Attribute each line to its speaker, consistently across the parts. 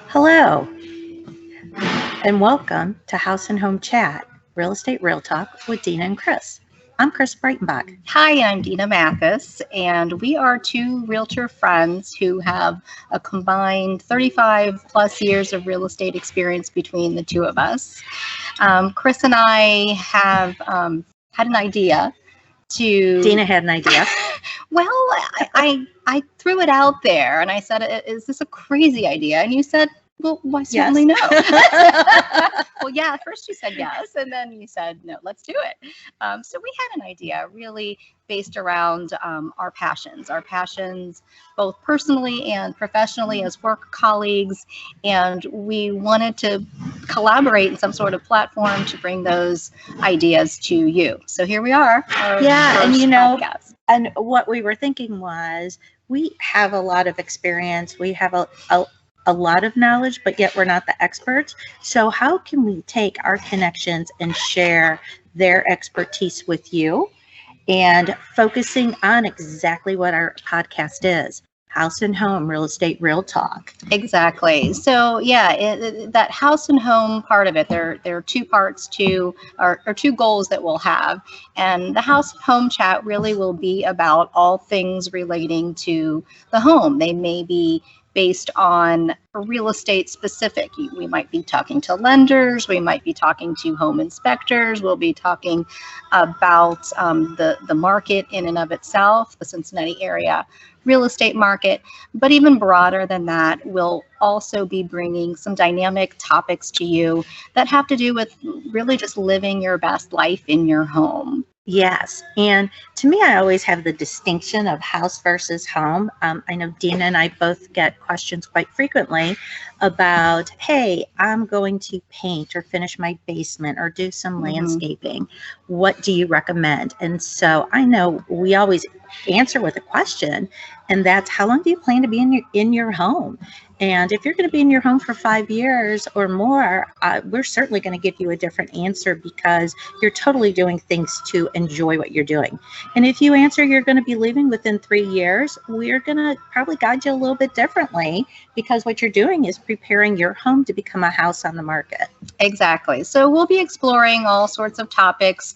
Speaker 1: Hello, and welcome to House and Home Chat, Real Estate Real Talk with Dena and Chris. I'm Chris Breitenbach.
Speaker 2: Hi, I'm Dena Mathis, and we are two realtor friends who have a combined 35 plus years of real estate experience between the two of us. Chris and I have had an idea to...
Speaker 1: Dena had an idea.
Speaker 2: Well, I threw it out there and I said, is this a crazy idea? And you said, well, why certainly no. Well, yeah, at first you said yes, and then you said, no, let's do it. So we had an idea really based around our passions both personally and professionally as work colleagues, and we wanted to collaborate in some sort of platform to bring those ideas to you. So here we are.
Speaker 1: Yeah, and podcast. And what we were thinking was, we have a lot of experience. We have a lot of knowledge, but yet we're not the experts. So how can we take our connections and share their expertise with you, and focusing on exactly what our podcast is? House and home, real estate, real talk.
Speaker 2: Exactly. So yeah, that house and home part of it, there are two parts to, or two goals that we'll have. And the house and home chat really will be about all things relating to the home. They may be based on real estate specific. We might be talking to lenders, we might be talking to home inspectors, we'll be talking about the market in and of itself, the Cincinnati area real estate market. But even broader than that, we'll also be bringing some dynamic topics to you that have to do with really just living your best life in your home.
Speaker 1: Yes. And to me, I always have the distinction of house versus home. I know Dena and I both get questions quite frequently about, hey, I'm going to paint or finish my basement or do some landscaping. What do you recommend? And so I know we always answer with a question, and that's, how long do you plan to be in your home? And if you're going to be in your home for 5 years or more, we're certainly going to give you a different answer, because you're totally doing things to enjoy what you're doing. And if you answer you're going to be leaving within 3 years, we're going to probably guide you a little bit differently, because what you're doing is preparing your home to become a house on the market.
Speaker 2: Exactly. So we'll be exploring all sorts of topics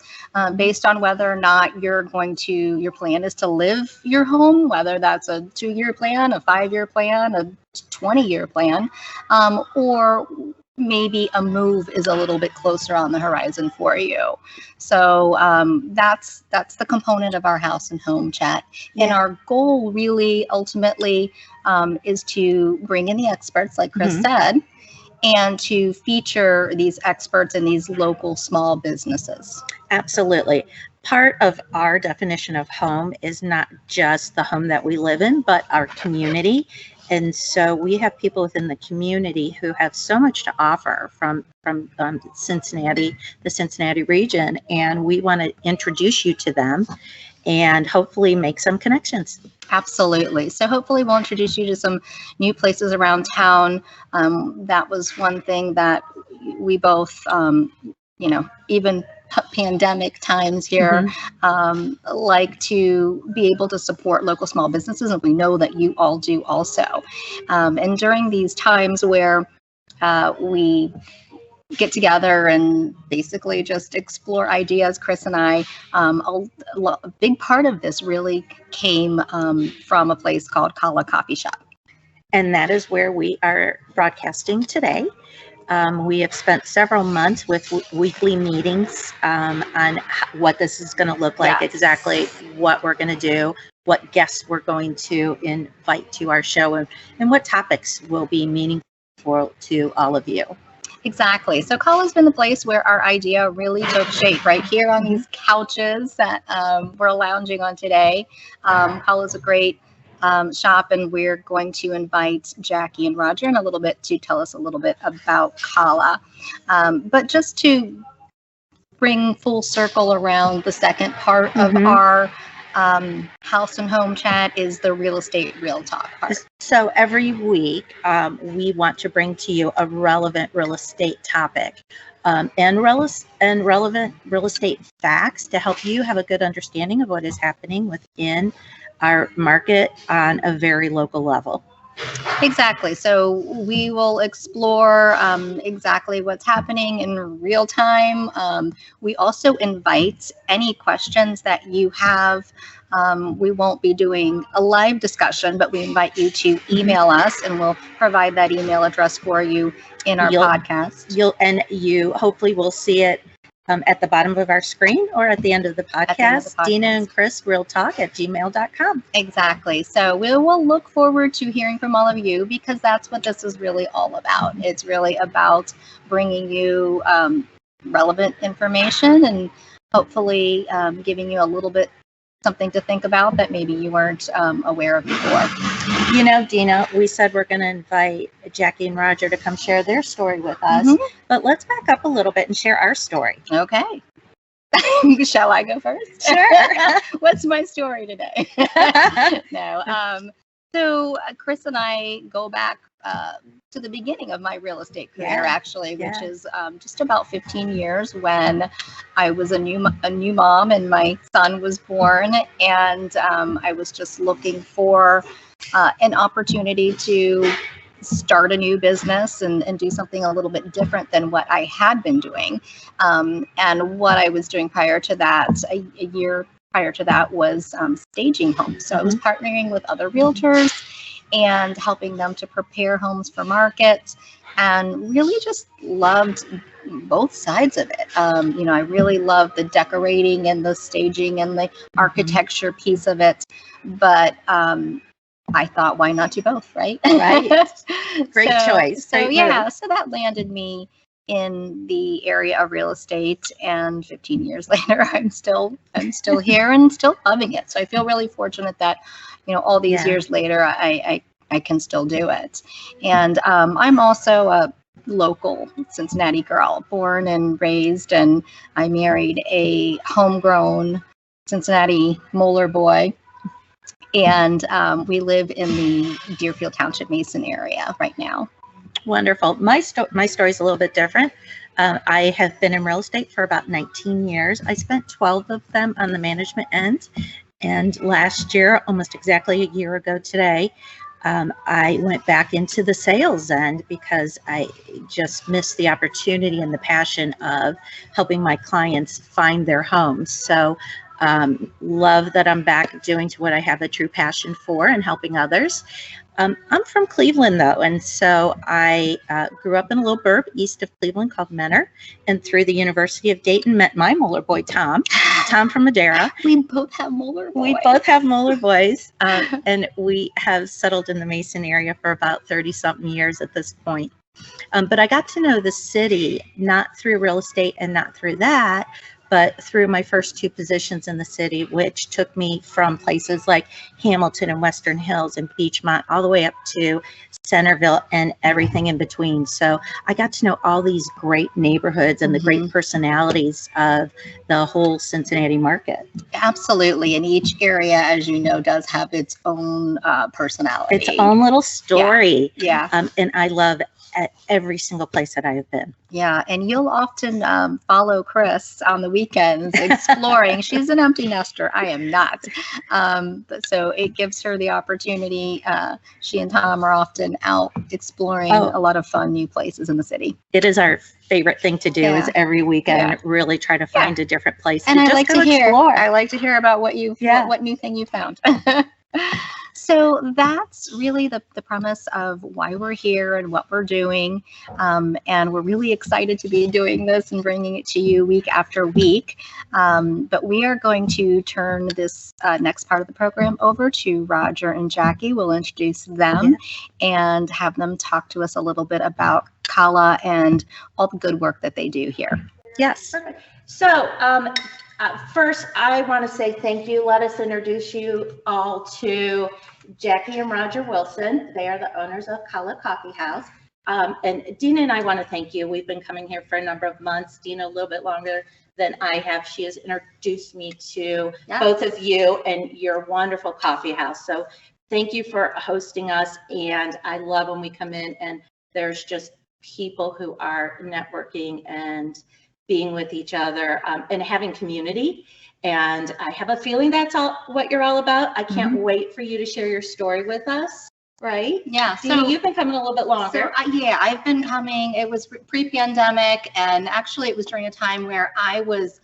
Speaker 2: based on whether or not your plan is to live your home, whether that's a 2-year plan, a 5-year plan, a 20-year plan, or maybe a move is a little bit closer on the horizon for you. So that's the component of our house and home chat. Yeah. And our goal really ultimately is to bring in the experts, like Chris said, and to feature these experts in these local small businesses.
Speaker 1: Absolutely. Part of our definition of home is not just the home that we live in, but our community. And so we have people within the community who have so much to offer from Cincinnati, the Cincinnati region, and we want to introduce you to them and hopefully make some connections.
Speaker 2: Absolutely. So hopefully we'll introduce you to some new places around town. That was one thing that we both, even pandemic times here, like to be able to support local small businesses, and we know that you all do also. And during these times where we get together and basically just explore ideas, Chris and I, a big part of this really came from a place called Kala Coffeehouse.
Speaker 1: And that is where we are broadcasting today. We have spent several months with weekly meetings on what this is going to look like, exactly what we're going to do, what guests we're going to invite to our show, and what topics will be meaningful to all of you.
Speaker 2: Exactly. So Kala's been the place where our idea really took shape, right here on these couches that we're lounging on today. Kala's a great shop, and we're going to invite Jackie and Roger in a little bit to tell us a little bit about Kala. But just to bring full circle around the second part of our house and home chat is the real estate real talk part.
Speaker 1: So every week we want to bring to you a relevant real estate topic and relevant real estate facts to help you have a good understanding of what is happening within our market on a very local level.
Speaker 2: Exactly. So we will explore exactly what's happening in real time. We also invite any questions that you have. We won't be doing a live discussion, but we invite you to email us, and we'll provide that email address for you in our podcast.
Speaker 1: You hopefully will see it at the bottom of our screen or at the end of the podcast. Dena and Chris, realtalk@gmail.com.
Speaker 2: Exactly. So we will look forward to hearing from all of you, because that's what this is really all about. It's really about bringing you relevant information, and hopefully giving you a little bit something to think about that maybe you weren't aware of before.
Speaker 1: You know, Dena, we said we're going to invite Jackie and Roger to come share their story with us, but let's back up a little bit and share our story.
Speaker 2: Okay. Shall I go first?
Speaker 1: Sure.
Speaker 2: What's my story today? No. So Chris and I go back to the beginning of my real estate career, actually, which is just about 15 years, when I was a new mom and my son was born, and I was just looking for an opportunity to start a new business and do something a little bit different than what I had been doing. And what I was doing prior to that, a year prior to that, was staging homes. So I was partnering with other realtors and helping them to prepare homes for market, and really just loved both sides of it. I really loved the decorating and the staging and the architecture piece of it, but I thought, why not do both, right?
Speaker 1: Right. Great choice.
Speaker 2: So that landed me in the area of real estate, and 15 years later, I'm still here and still loving it. So I feel really fortunate that, all these years later, I can still do it. And I'm also a local Cincinnati girl, born and raised, and I married a homegrown Cincinnati Moeller boy. And we live in the Deerfield Township Mason area right now.
Speaker 1: Wonderful. My story is a little bit different. I have been in real estate for about 19 years. I spent 12 of them on the management end. And last year, almost exactly a year ago today, I went back into the sales end because I just missed the opportunity and the passion of helping my clients find their homes. So love that I'm back doing to what I have a true passion for, and helping others. I'm from Cleveland, though, and so I grew up in a little burb east of Cleveland called Mentor, and through the University of Dayton met my Moeller boy, Tom from Madera.
Speaker 2: We both have Moeller boys.
Speaker 1: We both have Moeller boys, and we have settled in the Mason area for about 30-something years at this point. But I got to know the city not through real estate and not through that, but through my first two positions in the city, which took me from places like Hamilton and Western Hills and Beachmont all the way up to Centerville and everything in between. So I got to know all these great neighborhoods and the great personalities of the whole Cincinnati market.
Speaker 2: Absolutely. And each area, as you know, does have its own personality.
Speaker 1: Its own little story.
Speaker 2: Yeah.
Speaker 1: And I love at every single place that I have been.
Speaker 2: Yeah, and you'll often follow Chris on the weekends exploring. She's an empty nester. I am not. So it gives her the opportunity. She and Tom are often out exploring a lot of fun new places in the city.
Speaker 1: It is our favorite thing to do is every weekend really try to find a different place.
Speaker 2: And I
Speaker 1: just
Speaker 2: like to hear. I like to hear about what what new thing you found. So that's really the premise of why we're here and what we're doing. And we're really excited to be doing this and bringing it to you week after week. But we are going to turn this next part of the program over to Roger and Jackie. We'll introduce them and have them talk to us a little bit about Kala and all the good work that they do here.
Speaker 1: Yes.
Speaker 3: Perfect. So first, I want to say thank you. Let us introduce you all to Jackie and Roger Wilson. They are the owners of Kala Coffeehouse. And Dena and I want to thank you. We've been coming here for a number of months. Dena a little bit longer than I have. She has introduced me to both of you and your wonderful coffee house. So thank you for hosting us. And I love when we come in and there's just people who are networking and being with each other and having community. And I have a feeling that's all what you're all about. I can't wait for you to share your story with us. right?
Speaker 2: Yeah.
Speaker 3: So you've been coming a little bit longer.
Speaker 2: So yeah, I've been coming. It was pre-pandemic, and actually, it was during a time where I was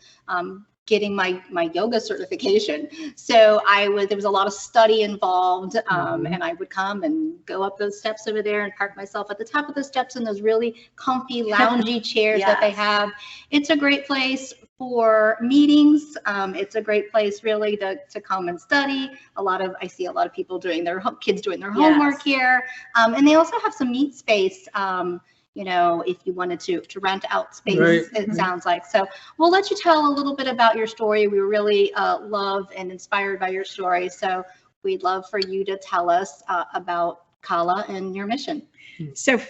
Speaker 2: getting my yoga certification. So there was a lot of study involved, and I would come and go up those steps over there and park myself at the top of the steps in those really comfy, loungy chairs that they have. It's a great place for meetings. It's a great place really to come and study. I see a lot of people doing kids doing their homework here. And they also have some meet space. You know, if you wanted to rent out space, it sounds like. So we'll let you tell a little bit about your story. We really love and inspired by your story. So we'd love for you to tell us about Kala and your mission.
Speaker 4: So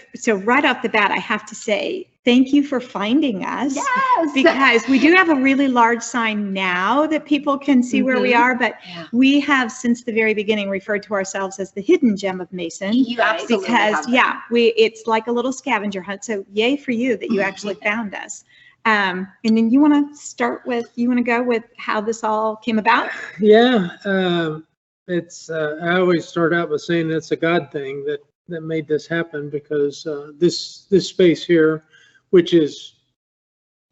Speaker 4: right off the bat, I have to say, thank you for finding us.
Speaker 2: Yes.
Speaker 4: Because we do have a really large sign now that people can see where we are, but we have since the very beginning referred to ourselves as the hidden gem of Mason.
Speaker 2: You absolutely
Speaker 4: because
Speaker 2: have
Speaker 4: it's like a little scavenger hunt. So yay for you that you actually found us. And then you want to go with how this all came about?
Speaker 5: Yeah. I always start out by saying it's a God thing that made this happen, because this space here, which is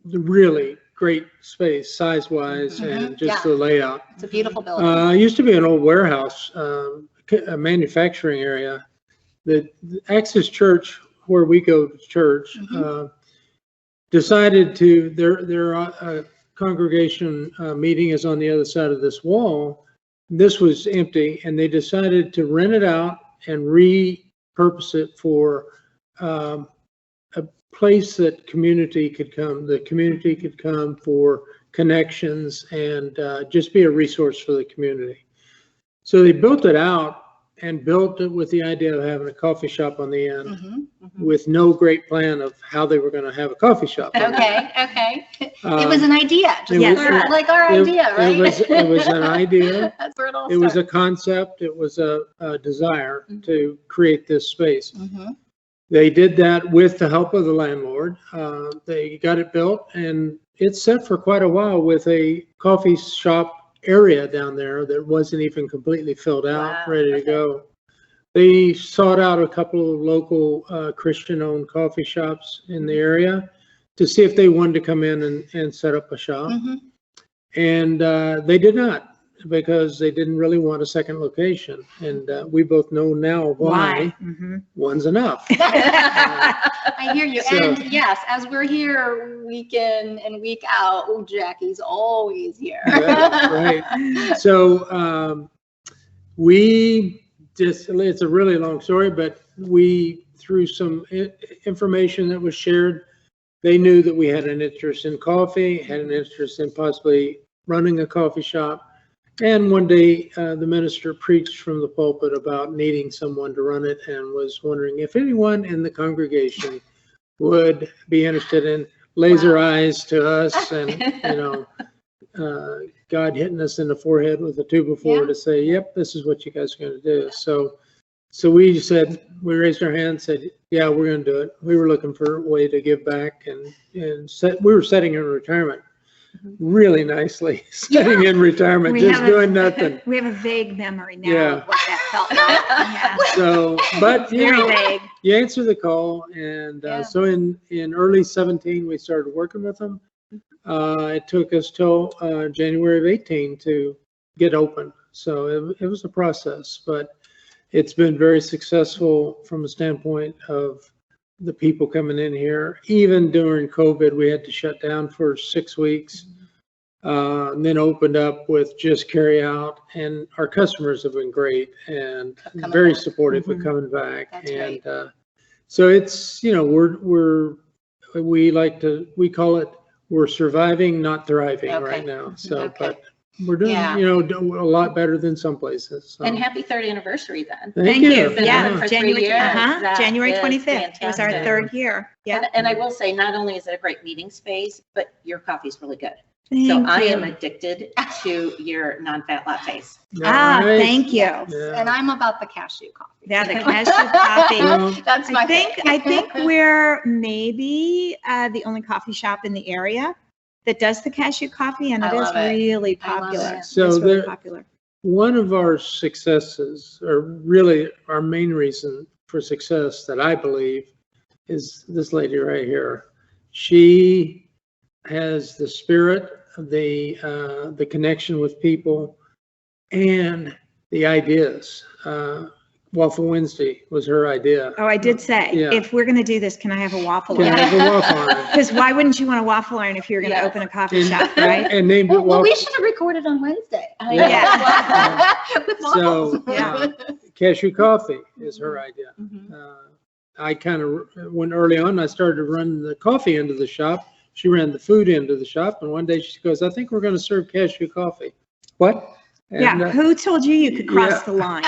Speaker 5: really great space size-wise and just the layout.
Speaker 2: It's a beautiful building.
Speaker 5: Used to be an old warehouse, a manufacturing area. The Access Church, where we go to church, decided to, their congregation meeting is on the other side of this wall. This was empty, and they decided to rent it out and repurpose it for a place that community could come. The community could come for connections and just be a resource for the community. So they built it out and built it with the idea of having a coffee shop on the end, with no great plan of how they were going to have a coffee shop.
Speaker 2: Okay. It was an idea, like our idea, right?
Speaker 5: It was an idea.
Speaker 2: That's where it all
Speaker 5: started. It was a concept. It was a desire to create this space. They did that with the help of the landlord. They got it built, and it's set for quite a while with a coffee shop area down there that wasn't even completely filled out, ready to go. They sought out a couple of local Christian-owned coffee shops in the area to see if they wanted to come in and set up a shop. And they did not, because they didn't really want a second location. And we both know now why. One's enough.
Speaker 2: I hear you. So, and yes, as we're here week in and week out, Jackie's always here.
Speaker 5: Right. So it's a really long story, but through some information that was shared, they knew that we had an interest in coffee, had an interest in possibly running a coffee shop. And one day, the minister preached from the pulpit about needing someone to run it, and was wondering if anyone in the congregation would be interested in laser eyes to us, and God hitting us in the forehead with a 2x4 to say, "Yep, this is what you guys are going to do." So we raised our hand, and said, "Yeah, we're going to do it." We were looking for a way to give back, and we were setting in retirement. Really nicely, sitting in retirement, just doing nothing.
Speaker 4: We have a vague memory now of what that felt like.
Speaker 5: So, but
Speaker 4: vague.
Speaker 5: You answer the call, and so in early 17, we started working with them. It took us till January of 18 to get open. So it was a process, but it's been very successful from a standpoint of the people coming in here. Even during COVID, we had to shut down for 6 weeks, and then opened up with just carry out. And our customers have been great and very supportive of coming back.
Speaker 2: That's
Speaker 5: and
Speaker 2: great.
Speaker 5: So it's, we call it, we're surviving, not thriving right now. So, but we're doing, a lot better than some places. So.
Speaker 3: And happy 3rd anniversary then.
Speaker 5: Thank you.
Speaker 3: Yeah,
Speaker 4: January 25th was our 3rd year. Yeah.
Speaker 3: And I will say, not only is it a great meeting space, but your coffee is really good.
Speaker 4: Thank
Speaker 3: I
Speaker 4: you.
Speaker 3: am addicted to your non-fat lattes.
Speaker 4: Thank you.
Speaker 5: Yeah.
Speaker 2: And I'm about the cashew coffee.
Speaker 4: Yeah, the cashew coffee.
Speaker 2: That's my thing.
Speaker 4: I think we're maybe the only coffee shop in the area that does the cashew coffee, and it is really popular.
Speaker 2: it.
Speaker 5: So
Speaker 4: it's really popular.
Speaker 5: one of our successes, or really our main reason for success that I believe, is this lady right here. She has the spirit, the connection with people, and the ideas. Waffle Wednesday was her idea.
Speaker 4: Oh, I did say,
Speaker 5: Yeah.
Speaker 4: if we're going to do this, can I have a waffle
Speaker 5: Can I
Speaker 4: iron?
Speaker 5: have a waffle iron?
Speaker 4: Because why wouldn't you want a waffle iron if you're going to
Speaker 3: Yeah.
Speaker 4: open a coffee
Speaker 5: And-
Speaker 4: shop, right?
Speaker 5: And named it
Speaker 2: Well,
Speaker 5: waffle.
Speaker 2: we should have recorded on Wednesday.
Speaker 4: Yeah.
Speaker 2: With
Speaker 5: So,
Speaker 2: waffles.
Speaker 5: Cashew coffee is her idea.
Speaker 3: Mhm.
Speaker 5: I kind of, when early on, I started to run the coffee end of the shop. She ran the food end of the shop. And one day she goes, I think we're going to serve cashew coffee. What? And,
Speaker 4: Yeah, who told you could cross
Speaker 5: yeah.
Speaker 4: the line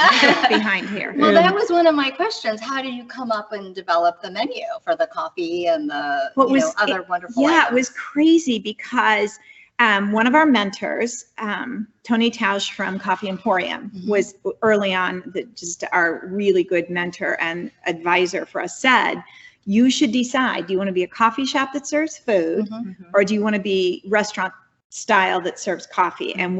Speaker 4: behind here?
Speaker 2: Well,
Speaker 5: And-
Speaker 2: that was one of my questions. How did you come up and develop the menu for the coffee and the
Speaker 4: Well, it was-
Speaker 2: other wonderful
Speaker 4: Yeah, it
Speaker 2: items?
Speaker 4: was crazy because one of our mentors, Tony Tausch from Coffee Emporium,
Speaker 2: Mhm.
Speaker 4: was early on just our really good mentor and advisor for us, said, you should decide, do you want to be a coffee shop that serves food,
Speaker 2: Mhm.
Speaker 4: or do you want to be restaurant style that serves coffee? And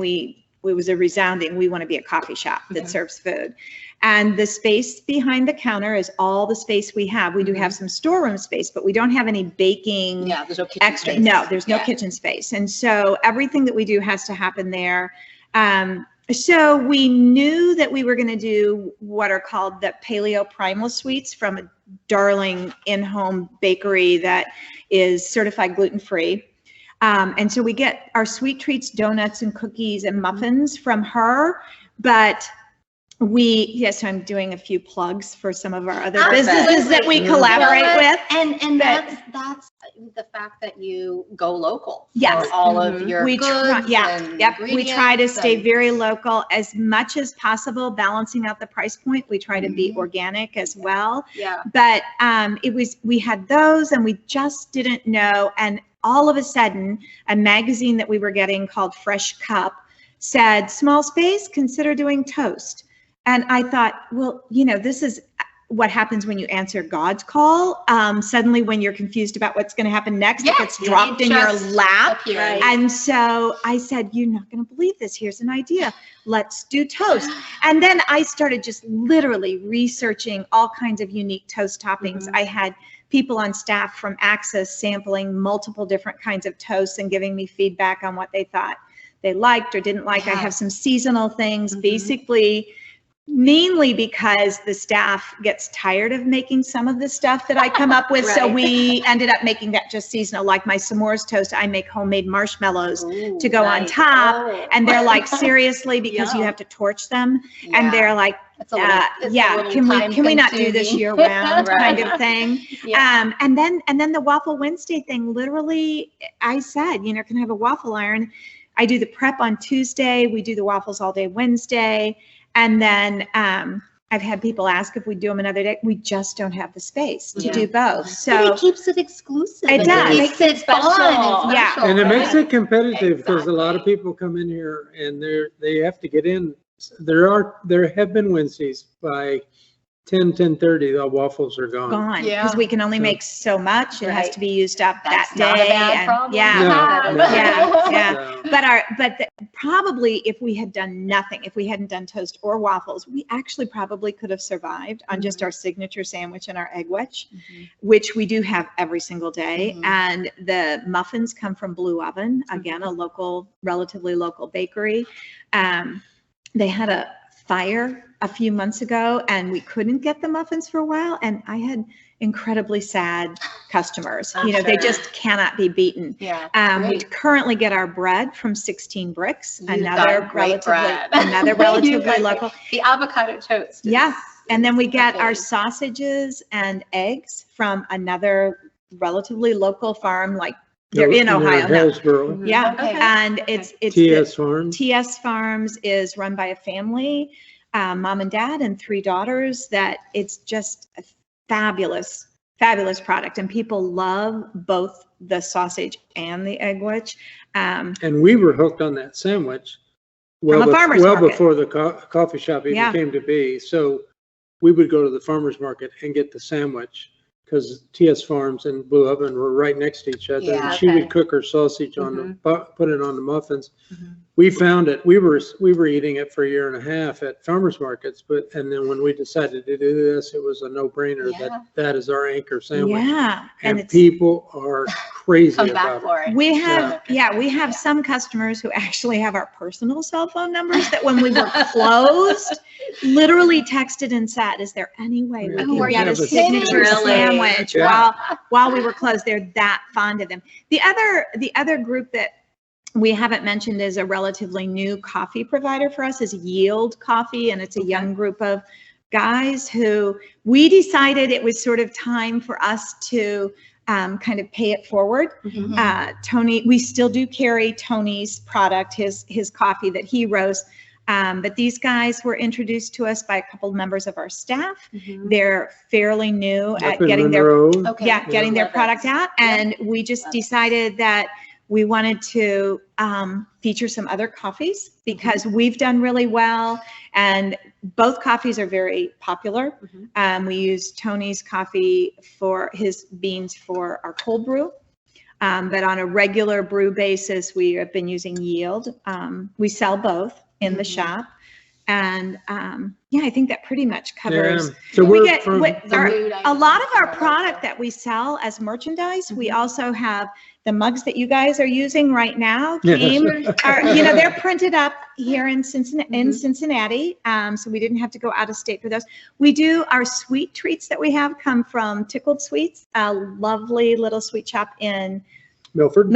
Speaker 4: it was a resounding, we want to be a coffee shop that
Speaker 2: Mhm.
Speaker 4: serves food. And the space behind the counter is all the space we have. We do have some storeroom space, but we don't have any baking
Speaker 2: Yeah, there's no kitchen
Speaker 4: extra.
Speaker 2: space.
Speaker 4: No, there's no
Speaker 2: Yeah.
Speaker 4: kitchen space. And so everything that we do has to happen there. So we knew that we were going to do what are called the Paleo Primal Sweets from a darling in-home bakery that is certified gluten-free. And so we get our sweet treats, donuts and cookies and muffins from her, but yes, I'm doing a few plugs for some of our other businesses that we
Speaker 5: Absolutely.
Speaker 4: collaborate
Speaker 2: Well,
Speaker 4: with.
Speaker 2: And
Speaker 4: But-
Speaker 2: that's the fact that you go local.
Speaker 4: Yes.
Speaker 2: For all
Speaker 3: Mhm.
Speaker 2: of your
Speaker 4: We try,
Speaker 2: goods
Speaker 4: yeah,
Speaker 2: and
Speaker 4: yep. We try to
Speaker 2: ingredients
Speaker 4: stay
Speaker 2: and-
Speaker 4: very local as much as possible, balancing out the price point. We try to be
Speaker 2: Mhm.
Speaker 4: organic as well.
Speaker 2: Yeah.
Speaker 4: But we had those and we just didn't know. And all of a sudden, a magazine that we were getting called Fresh Cup said, small space, consider doing toast. And I thought, well, this is what happens when you answer God's call. Suddenly when you're confused about what's going to happen next, it gets dropped in your lap.
Speaker 2: Right.
Speaker 4: And so I said, you're not going to believe this. Here's an idea. Let's do toast. And then I started just literally researching all kinds of unique toast toppings.
Speaker 3: Mhm.
Speaker 4: I had people on staff from Access sampling multiple different kinds of toasts and giving me feedback on what they thought they liked or didn't like. I have some seasonal things,
Speaker 3: Mhm.
Speaker 4: basically mainly because the staff gets tired of making some of the stuff that I come up with. So
Speaker 3: Right.
Speaker 4: we ended up making that just seasonal. Like my s'mores toast, I make homemade marshmallows
Speaker 2: Ooh,
Speaker 4: to go on
Speaker 2: nice.
Speaker 4: top.
Speaker 3: Oh.
Speaker 4: And they're like, seriously, because you
Speaker 3: Yum.
Speaker 4: have to torch them.
Speaker 2: Yeah.
Speaker 4: And they're like,
Speaker 2: It's a little- it's a
Speaker 4: yeah,
Speaker 2: little
Speaker 4: can we not do this
Speaker 2: time-consuming.
Speaker 4: year round
Speaker 3: Right.
Speaker 4: kind of thing?
Speaker 2: Yeah.
Speaker 4: And then the Waffle Wednesday thing, literally, I said, can I have a waffle iron? I do the prep on Tuesday. We do the waffles all day Wednesday. And then I've had people ask if we do them another day. We just don't have the space to
Speaker 3: Yeah.
Speaker 4: do both.
Speaker 2: But
Speaker 4: So
Speaker 2: it keeps it exclusive.
Speaker 4: It
Speaker 2: and
Speaker 4: does.
Speaker 2: Makes it fun and
Speaker 4: Yeah.
Speaker 2: special.
Speaker 5: And it makes
Speaker 2: right?
Speaker 5: it competitive because a lot of
Speaker 2: Exactly.
Speaker 5: people come in here and they have to get in. There have been Wednesdays by 10:30, the waffles are gone.
Speaker 4: gone
Speaker 2: Yeah.
Speaker 4: because we can only
Speaker 5: So-
Speaker 4: make so much. It has
Speaker 3: Right.
Speaker 4: to be used up
Speaker 2: That's
Speaker 4: that
Speaker 2: not
Speaker 4: day.
Speaker 2: a bad
Speaker 4: and-
Speaker 2: problem.
Speaker 4: yeah.
Speaker 5: No, no.
Speaker 4: Yeah, yeah.
Speaker 5: So,
Speaker 4: Probably if we had done nothing, if we hadn't done toast or waffles, we actually probably could have survived on just our signature sandwich and our egg wedge, which we do have every single day.
Speaker 2: Mhm.
Speaker 4: And the muffins come from Blue Oven, again, a relatively local bakery. They had a fire a few months ago and we couldn't get the muffins for a while. And I had incredibly sad customers.
Speaker 3: I'm
Speaker 4: They
Speaker 3: sure.
Speaker 4: just cannot be beaten.
Speaker 2: Yeah.
Speaker 4: We
Speaker 2: Great.
Speaker 4: currently get our bread from 16 Bricks,
Speaker 2: You've
Speaker 4: another
Speaker 2: got great bread.
Speaker 4: another
Speaker 2: You've
Speaker 4: relatively
Speaker 2: got
Speaker 4: local.
Speaker 2: The avocado toast.
Speaker 4: Yeah. And then we get our
Speaker 2: Okay.
Speaker 4: sausages and eggs from another relatively local farm, like they're in Ohio now.
Speaker 5: Hillsboro,
Speaker 4: Yeah.
Speaker 3: Okay.
Speaker 4: And it's
Speaker 5: TS Farms.
Speaker 4: TS Farms is run by a family, mom and dad and 3 daughters, that it's just a fabulous product. And people love both the sausage and the egg wedge.
Speaker 5: And we were hooked on that sandwich
Speaker 4: From a farmer's
Speaker 5: well
Speaker 4: market.
Speaker 5: before the coffee shop even
Speaker 4: Yeah.
Speaker 5: came to be. So we would go to the farmer's market and get the sandwich because TS Farms and Blue Oven were right next to each other.
Speaker 2: Yeah.
Speaker 5: And she
Speaker 3: Okay.
Speaker 5: would cook her sausage on the, put it on the muffins.
Speaker 3: Mhm.
Speaker 5: We found it. We were eating it for a year and a half at farmers markets, and then when we decided to do this, it was a no-brainer
Speaker 2: Yeah.
Speaker 5: that is our anchor sandwich.
Speaker 4: Yeah.
Speaker 5: And
Speaker 4: it's,
Speaker 5: people are crazy
Speaker 2: Come back
Speaker 5: about
Speaker 2: for it.
Speaker 4: we have, we have some customers who actually have our personal cell phone numbers that when we were closed, literally texted and said, is there any way we
Speaker 5: Oh,
Speaker 4: can
Speaker 2: are
Speaker 4: get
Speaker 2: you
Speaker 4: a
Speaker 2: kidding?
Speaker 4: signature
Speaker 3: Really?
Speaker 4: sandwich
Speaker 5: Yeah.
Speaker 4: while we were closed? They're that fond of them. The other group that we haven't mentioned is a relatively new coffee provider for us is Yield Coffee, and it's a young group of guys who we decided it was sort of time for us to kind of pay it forward.
Speaker 2: Mhm.
Speaker 4: Tony, we still do carry Tony's product, his coffee that he roasts. But these guys were introduced to us by a couple of members of our staff.
Speaker 3: Mhm.
Speaker 4: They're fairly new
Speaker 5: it.
Speaker 4: at
Speaker 5: Up in
Speaker 4: getting their
Speaker 5: Monroe.
Speaker 2: Okay.
Speaker 4: getting their
Speaker 3: Love it.
Speaker 4: product out, and we just
Speaker 3: Love it.
Speaker 4: decided that we wanted to feature some other coffees because we've done really well, and both coffees are very popular. We use Tony's coffee for his beans for our cold brew, but on a regular brew basis, we have been using Yield. We sell both in the shop, and yeah, I think that pretty much covers.
Speaker 5: Yeah. So
Speaker 4: We
Speaker 5: we're
Speaker 4: get
Speaker 5: from,
Speaker 4: a lot of our product that we sell as merchandise. We also have the mugs that you guys are using right now. They're printed up here in Cincinnati. So we didn't have to go out of state for those. We do our sweet treats that we have come from Tickled Sweets, a lovely little sweet shop in
Speaker 5: Milford.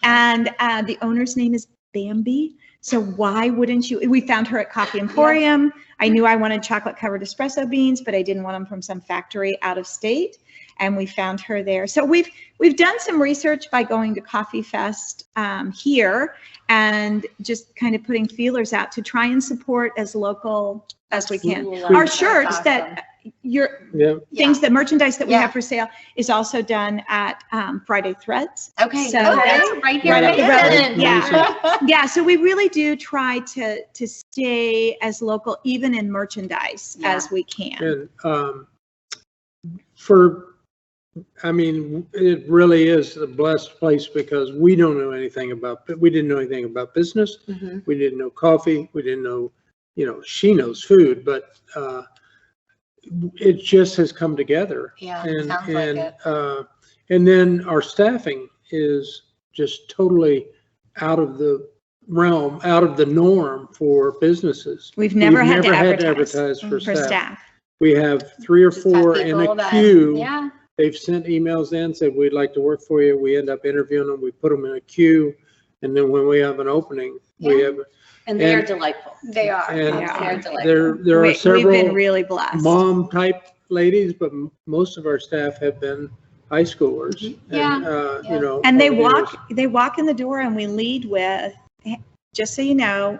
Speaker 4: and the owner's name is Bambi. So why wouldn't you? We found her at Coffee Emporium. I knew I wanted chocolate covered espresso beans, but I didn't want them from some factory out of state. And we found her there. So we've done some research by going to Coffee Fest here and just kind of putting feelers out to try and support as local as we can.
Speaker 3: Absolutely.
Speaker 4: Our shirts
Speaker 2: Awesome.
Speaker 4: that
Speaker 5: Yeah.
Speaker 4: things, the merchandise that we
Speaker 2: Yeah.
Speaker 4: have for sale is also done at Friday Threads.
Speaker 2: Okay.
Speaker 4: So
Speaker 2: okay.
Speaker 4: that's
Speaker 2: right here.
Speaker 4: right up the
Speaker 2: in
Speaker 4: road. Yeah. Yeah, so we really do try to stay as local, even in merchandise, as we can.
Speaker 5: And it really is a blessed place because we don't know anything about, we didn't know anything about business. We didn't know coffee. We didn't know, she knows food, but it just has come together.
Speaker 2: Yeah,
Speaker 5: And,
Speaker 2: sounds like
Speaker 5: and,
Speaker 2: it.
Speaker 5: and then our staffing is just totally out of the realm, out of the norm for businesses.
Speaker 4: We've never had to
Speaker 5: advertise for
Speaker 4: for staff.
Speaker 5: We have 3 or
Speaker 2: Just have
Speaker 5: 4 in
Speaker 2: people
Speaker 5: a
Speaker 2: that-
Speaker 5: queue.
Speaker 2: Yeah.
Speaker 5: They've sent emails in, said, we'd like to work for you. We end up interviewing them. We put them in a queue. And then when we have an opening, we
Speaker 2: Yeah.
Speaker 5: have,
Speaker 3: And they are
Speaker 5: And-
Speaker 3: delightful.
Speaker 2: They are.
Speaker 5: and
Speaker 4: Yeah.
Speaker 3: They're delightful.
Speaker 5: there are
Speaker 4: We've been
Speaker 5: several
Speaker 4: really blessed.
Speaker 5: mom type ladies, but most of our staff have been high schoolers.
Speaker 2: Yeah.
Speaker 5: And,
Speaker 2: Yeah.
Speaker 4: And they
Speaker 5: over the years.
Speaker 4: walk in the door and we lead with, "Hey, just so you know,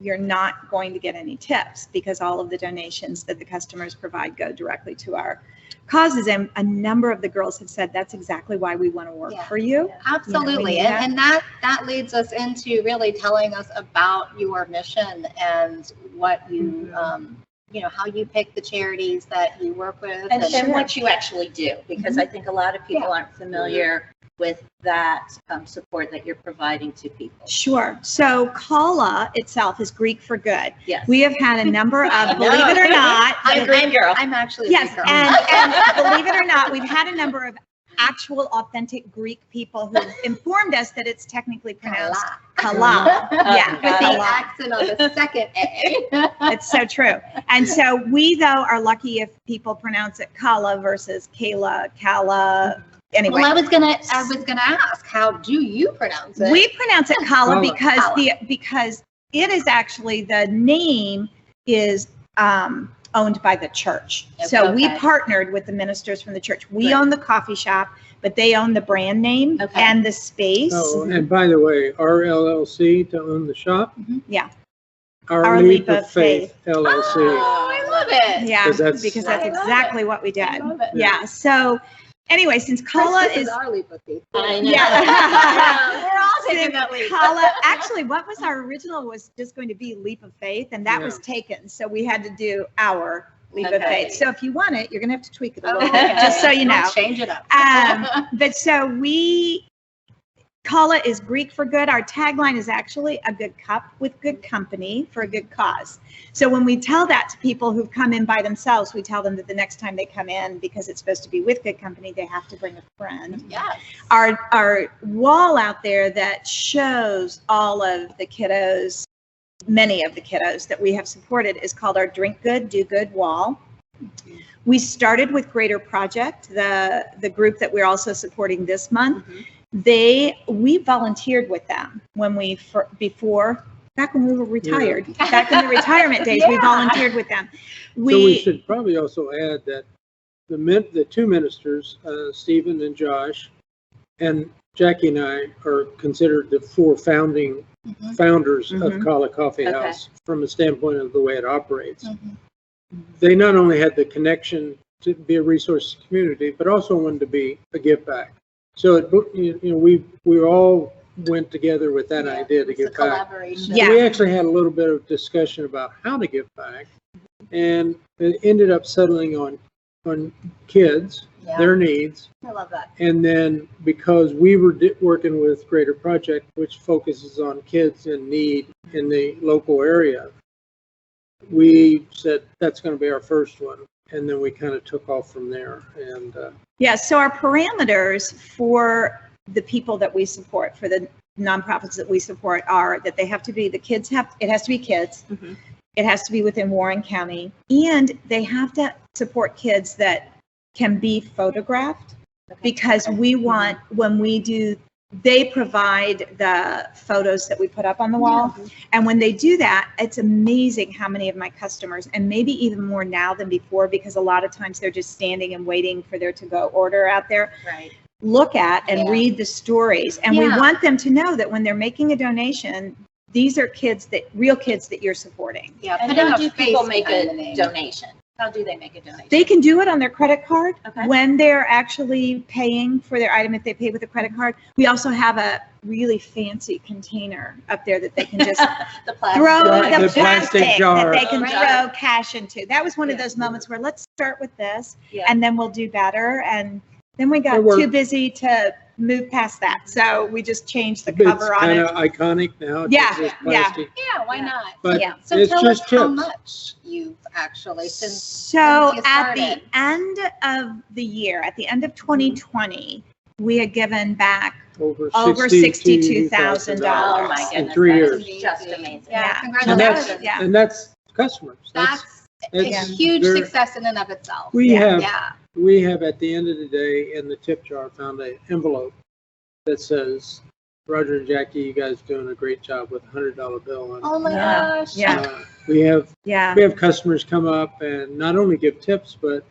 Speaker 4: you're not going to get any tips because all of the donations that the customers provide go directly to our causes." And a number of the girls have said, that's exactly why we want to work
Speaker 2: Yeah.
Speaker 4: for you.
Speaker 2: Absolutely.
Speaker 4: You know,
Speaker 2: And that leads us into really telling us about your mission and what you, how you pick the charities that you work with.
Speaker 3: And what you actually do, because I think a lot of people aren't familiar with that support that you're providing to people.
Speaker 4: Sure. So Kala itself is Greek for good.
Speaker 3: Yes.
Speaker 4: We have had a number of, believe it or not,
Speaker 3: I'm a Greek girl.
Speaker 2: I'm actually a
Speaker 4: yes,
Speaker 2: Greek girl.
Speaker 4: and believe it or not, we've had a number of actual authentic Greek people who informed us that it's technically pronounced Kala. Yeah,
Speaker 2: With the
Speaker 4: Kala.
Speaker 2: accent on the second A.
Speaker 4: It's so true. And so we, though, are lucky if people pronounce it Kala versus Kayla, Kala. Anyway,
Speaker 2: Well, I was gonna ask, how do you pronounce it?
Speaker 4: we pronounce it Kala
Speaker 5: Kala.
Speaker 4: because
Speaker 2: Kala.
Speaker 4: because it is actually, the name is owned by the church. So we
Speaker 3: Okay.
Speaker 4: partnered with the ministers from the church. We
Speaker 3: Good.
Speaker 4: own the coffee shop, but they own the brand name
Speaker 3: Okay.
Speaker 4: and the space.
Speaker 5: Oh, and by the way, our LLC to own the shop.
Speaker 4: Yeah.
Speaker 5: Our Leap of Faith LLC.
Speaker 2: Oh, I love it.
Speaker 4: Yeah,
Speaker 5: 'Cause that's-
Speaker 4: because
Speaker 2: I
Speaker 4: that's
Speaker 2: love
Speaker 4: exactly what we
Speaker 2: I
Speaker 4: did.
Speaker 2: love it.
Speaker 4: Yeah. So anyway, since Kala
Speaker 2: This
Speaker 4: is
Speaker 2: our leap of faith.
Speaker 3: I know.
Speaker 4: Yeah.
Speaker 2: We're all taking that leap.
Speaker 4: Kala, actually, what was our original was just going to be Leap of Faith, and that
Speaker 5: Yeah.
Speaker 4: was taken. So we had to do our leap of
Speaker 3: Okay.
Speaker 4: faith. So if you want it, you're gonna have to tweak it a little
Speaker 3: Okay.
Speaker 4: bit, just so you know.
Speaker 2: Change it up.
Speaker 4: But so Kala is Greek for good. Our tagline is actually a good cup with good company for a good cause. So when we tell that to people who've come in by themselves, we tell them that the next time they come in, because it's supposed to be with good company, they have to bring a friend.
Speaker 2: Yes.
Speaker 4: Our wall out there that shows all of the kiddos, many of the kiddos that we have supported, is called our Drink Good, Do Good wall. We started with Greater Project, the group that we're also supporting this month. We volunteered with them when back when we were retired, back in the retirement days, we volunteered with them.
Speaker 5: So we should probably also add that the two ministers, Stephen and Josh, and Jackie and I are considered the four founders of Kala Coffeehouse from the standpoint of the way it operates. They not only had the connection to be a resource community, but also wanted to be a give back. So we all went together with that idea to give back.
Speaker 2: Collaboration.
Speaker 4: Yeah.
Speaker 5: We actually had a little bit of discussion about how to give back, and it ended up settling on kids, their needs.
Speaker 2: I love that.
Speaker 5: And then because we were working with Greater Project, which focuses on kids in need in the local area, we said that's going to be our first one. And then we kind of took off from there. And
Speaker 4: so our parameters for the people that we support, for the nonprofits that we support, are that they have to be, it has to be kids. It has to be within Warren County, and they have to support kids that can be photographed, because we want, they provide the photos that we put up on the wall. And when they do that, it's amazing how many of my customers, and maybe even more now than before, because a lot of times they're just standing and waiting for their to-go order out there, look at and read the stories. And we want them to know that when they're making a donation, these are real kids that you're supporting.
Speaker 2: Yeah.
Speaker 3: And how do people make a donation? How do they make a donation?
Speaker 4: They can do it on their credit card
Speaker 3: Okay.
Speaker 4: when they're actually paying for their item. If they pay with a credit card, we also have a really fancy container up there that they can just
Speaker 3: The plastic.
Speaker 4: throw the
Speaker 5: The plastic
Speaker 4: plastic
Speaker 5: jar.
Speaker 4: that they can
Speaker 3: Right.
Speaker 4: throw cash into. That was one of
Speaker 3: Yeah.
Speaker 4: those moments where let's start with this,
Speaker 3: Yeah.
Speaker 4: and then we'll do better. And then we got
Speaker 5: It worked.
Speaker 4: too busy to move past that, so we just changed the
Speaker 5: it's
Speaker 4: cover on
Speaker 5: kind
Speaker 4: it.
Speaker 5: of iconic now. It's
Speaker 4: Yeah,
Speaker 5: just
Speaker 4: yeah.
Speaker 5: plastic.
Speaker 2: Yeah, why not?
Speaker 5: But
Speaker 4: Yeah.
Speaker 2: So
Speaker 5: it's
Speaker 2: tell
Speaker 5: just
Speaker 2: us how
Speaker 5: tips.
Speaker 2: much you've actually since
Speaker 4: So
Speaker 2: you
Speaker 4: at the
Speaker 2: started.
Speaker 4: end of the year, at the end of 2020, we had given back
Speaker 5: Over
Speaker 4: $62,000.
Speaker 3: Oh my
Speaker 5: in
Speaker 3: goodness,
Speaker 5: 3
Speaker 3: that
Speaker 5: years.
Speaker 3: is just amazing.
Speaker 2: Yeah,
Speaker 4: Yeah.
Speaker 5: And
Speaker 2: congratulations.
Speaker 5: that's,
Speaker 4: Yeah.
Speaker 5: and that's customers.
Speaker 2: That's a
Speaker 5: That's
Speaker 2: huge
Speaker 5: very-
Speaker 2: success in and of itself.
Speaker 5: We have
Speaker 2: Yeah.
Speaker 5: We have at the end of the day in the tip jar found an envelope that says, Roger and Jackie, you guys doing a great job with a $100 bill on it.
Speaker 2: Oh my
Speaker 4: Yeah.
Speaker 2: gosh.
Speaker 4: Yeah.
Speaker 5: We have
Speaker 4: Yeah.
Speaker 5: customers come up and not only give tips, but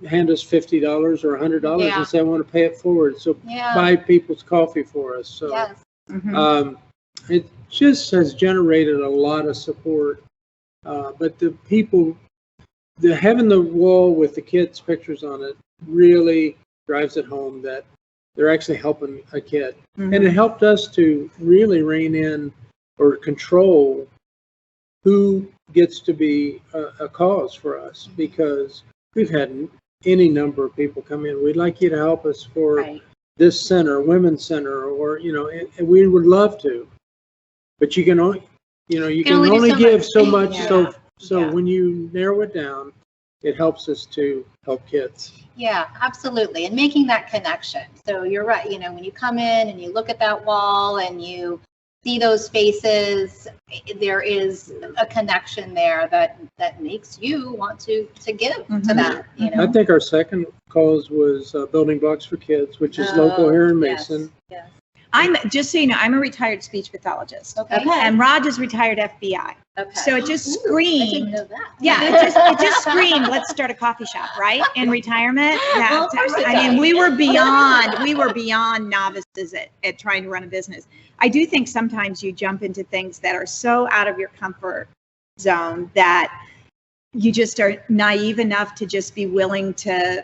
Speaker 5: hand us $50 or $100
Speaker 2: Yeah.
Speaker 5: and say, I want to pay it forward. So
Speaker 2: Yeah.
Speaker 5: buy people's coffee for us. So
Speaker 2: Yes.
Speaker 4: Mhm.
Speaker 5: it just has generated a lot of support. But the people, having the wall with the kids' pictures on it really drives it home that they're actually helping a kid.
Speaker 4: Mhm.
Speaker 5: And it helped us to really rein in or control who gets to be a cause for us, because we've had any number of people come in. We'd like you to help us for
Speaker 3: Right.
Speaker 5: this center, women's center, or, and we would love to, but you can only, you can
Speaker 2: only do
Speaker 5: only
Speaker 2: so
Speaker 5: give
Speaker 2: much.
Speaker 5: so much.
Speaker 4: Yeah.
Speaker 5: So
Speaker 4: Yeah.
Speaker 5: when you narrow it down, it helps us to help kids.
Speaker 2: Yeah, absolutely. And making that connection. So you're right. When you come in and you look at that wall and you see those faces, there is a connection there that makes you want to give to
Speaker 4: Mhm.
Speaker 2: that,
Speaker 5: I think our second cause was Building Blocks for Kids, which is local here in
Speaker 3: yes,
Speaker 5: Mason.
Speaker 3: yes.
Speaker 4: I'm just so you know, I'm a retired speech pathologist,
Speaker 2: Okay.
Speaker 4: and Rod is retired FBI.
Speaker 3: Okay.
Speaker 4: So it just
Speaker 2: I didn't
Speaker 4: screamed.
Speaker 2: know that.
Speaker 4: Yeah, it just screamed. Let's start a coffee shop, right? In retirement.
Speaker 3: Well, of course it
Speaker 4: I mean,
Speaker 3: does.
Speaker 4: we were beyond novices at trying to run a business. I do think sometimes you jump into things that are so out of your comfort zone that you just are naive enough to just be willing to,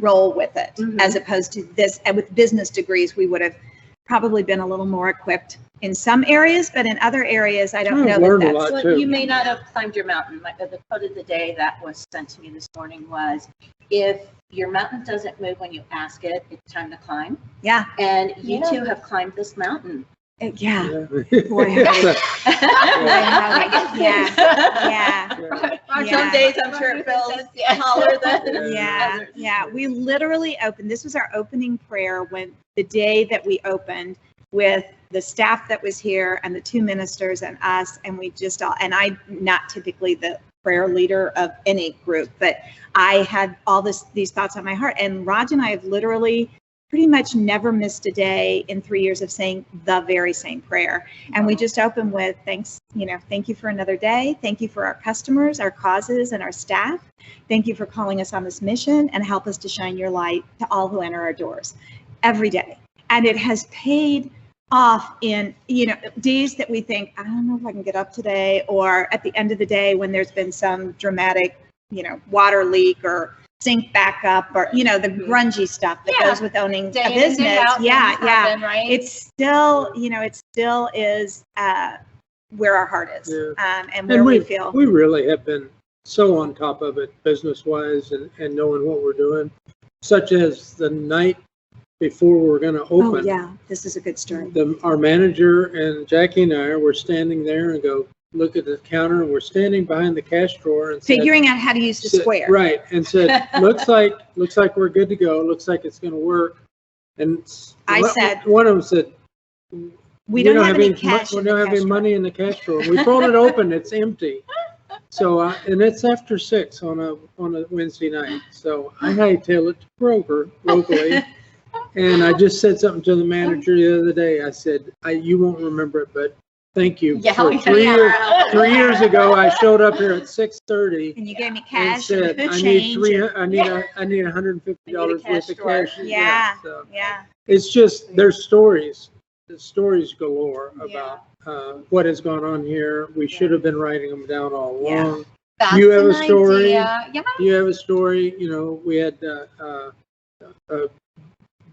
Speaker 4: roll with it,
Speaker 3: Mhm.
Speaker 4: as opposed to this. And with business degrees, we would have probably been a little more equipped in some areas, but in other areas, I don't know
Speaker 5: I've
Speaker 4: that
Speaker 5: learned a
Speaker 4: that's.
Speaker 5: lot.
Speaker 3: Well, you may not have climbed your mountain. The quote of the day that was sent to me this morning was, if your mountain doesn't move when you ask it, it's time to climb.
Speaker 4: Yeah.
Speaker 3: And you two have climbed this mountain.
Speaker 4: Yeah.
Speaker 5: Yeah.
Speaker 4: Boy, Yeah.
Speaker 3: Some days I'm sure it feels taller than others.
Speaker 4: Yeah. We literally opened, this was our opening prayer when the day that we opened, with the staff that was here and the 2 ministers and us, and we just all, and I'm not typically the prayer leader of any group, but I had all these thoughts on my heart, and Raj and I have literally pretty much never missed a day in 3 years of saying the very same prayer. And we just open with thanks, thank you for another day. Thank you for our customers, our causes, and our staff. Thank you for calling us on this mission, and help us to shine your light to all who enter our doors every day. And it has paid off in, days that we think, I don't know if I can get up today, or at the end of the day when there's been some dramatic, water leak or sink back up, or, the grungy stuff that goes with owning a business. Happen, right? It's still, it still is where our heart is, and where we feel.
Speaker 5: We really have been so on top of it business-wise, and knowing what we're doing, such as the night before we're going to open.
Speaker 4: Oh, yeah, this is a good story.
Speaker 5: Our manager and Jackie and I were standing there and go look at the counter, and we're standing behind the cash drawer and
Speaker 4: figuring out how to use the square.
Speaker 5: Right, and said, looks like we're good to go. Looks like it's going to work. And one of them said, we don't have any cash. We don't have any money in the cash drawer. We pulled it open. It's empty. So, and it's after 6 on a Wednesday night. So I hightail it to Kroger locally. And I just said something to the manager the other day. I said, you won't remember it, but thank you. For 3 years ago, I showed up here at 6:30.
Speaker 4: And you gave me cash and
Speaker 5: said, I need $150 worth of cash.
Speaker 4: Yeah.
Speaker 5: It's just, there's stories galore about what has gone on here. We should have been writing them down all along. You have a story. You have a story. We had a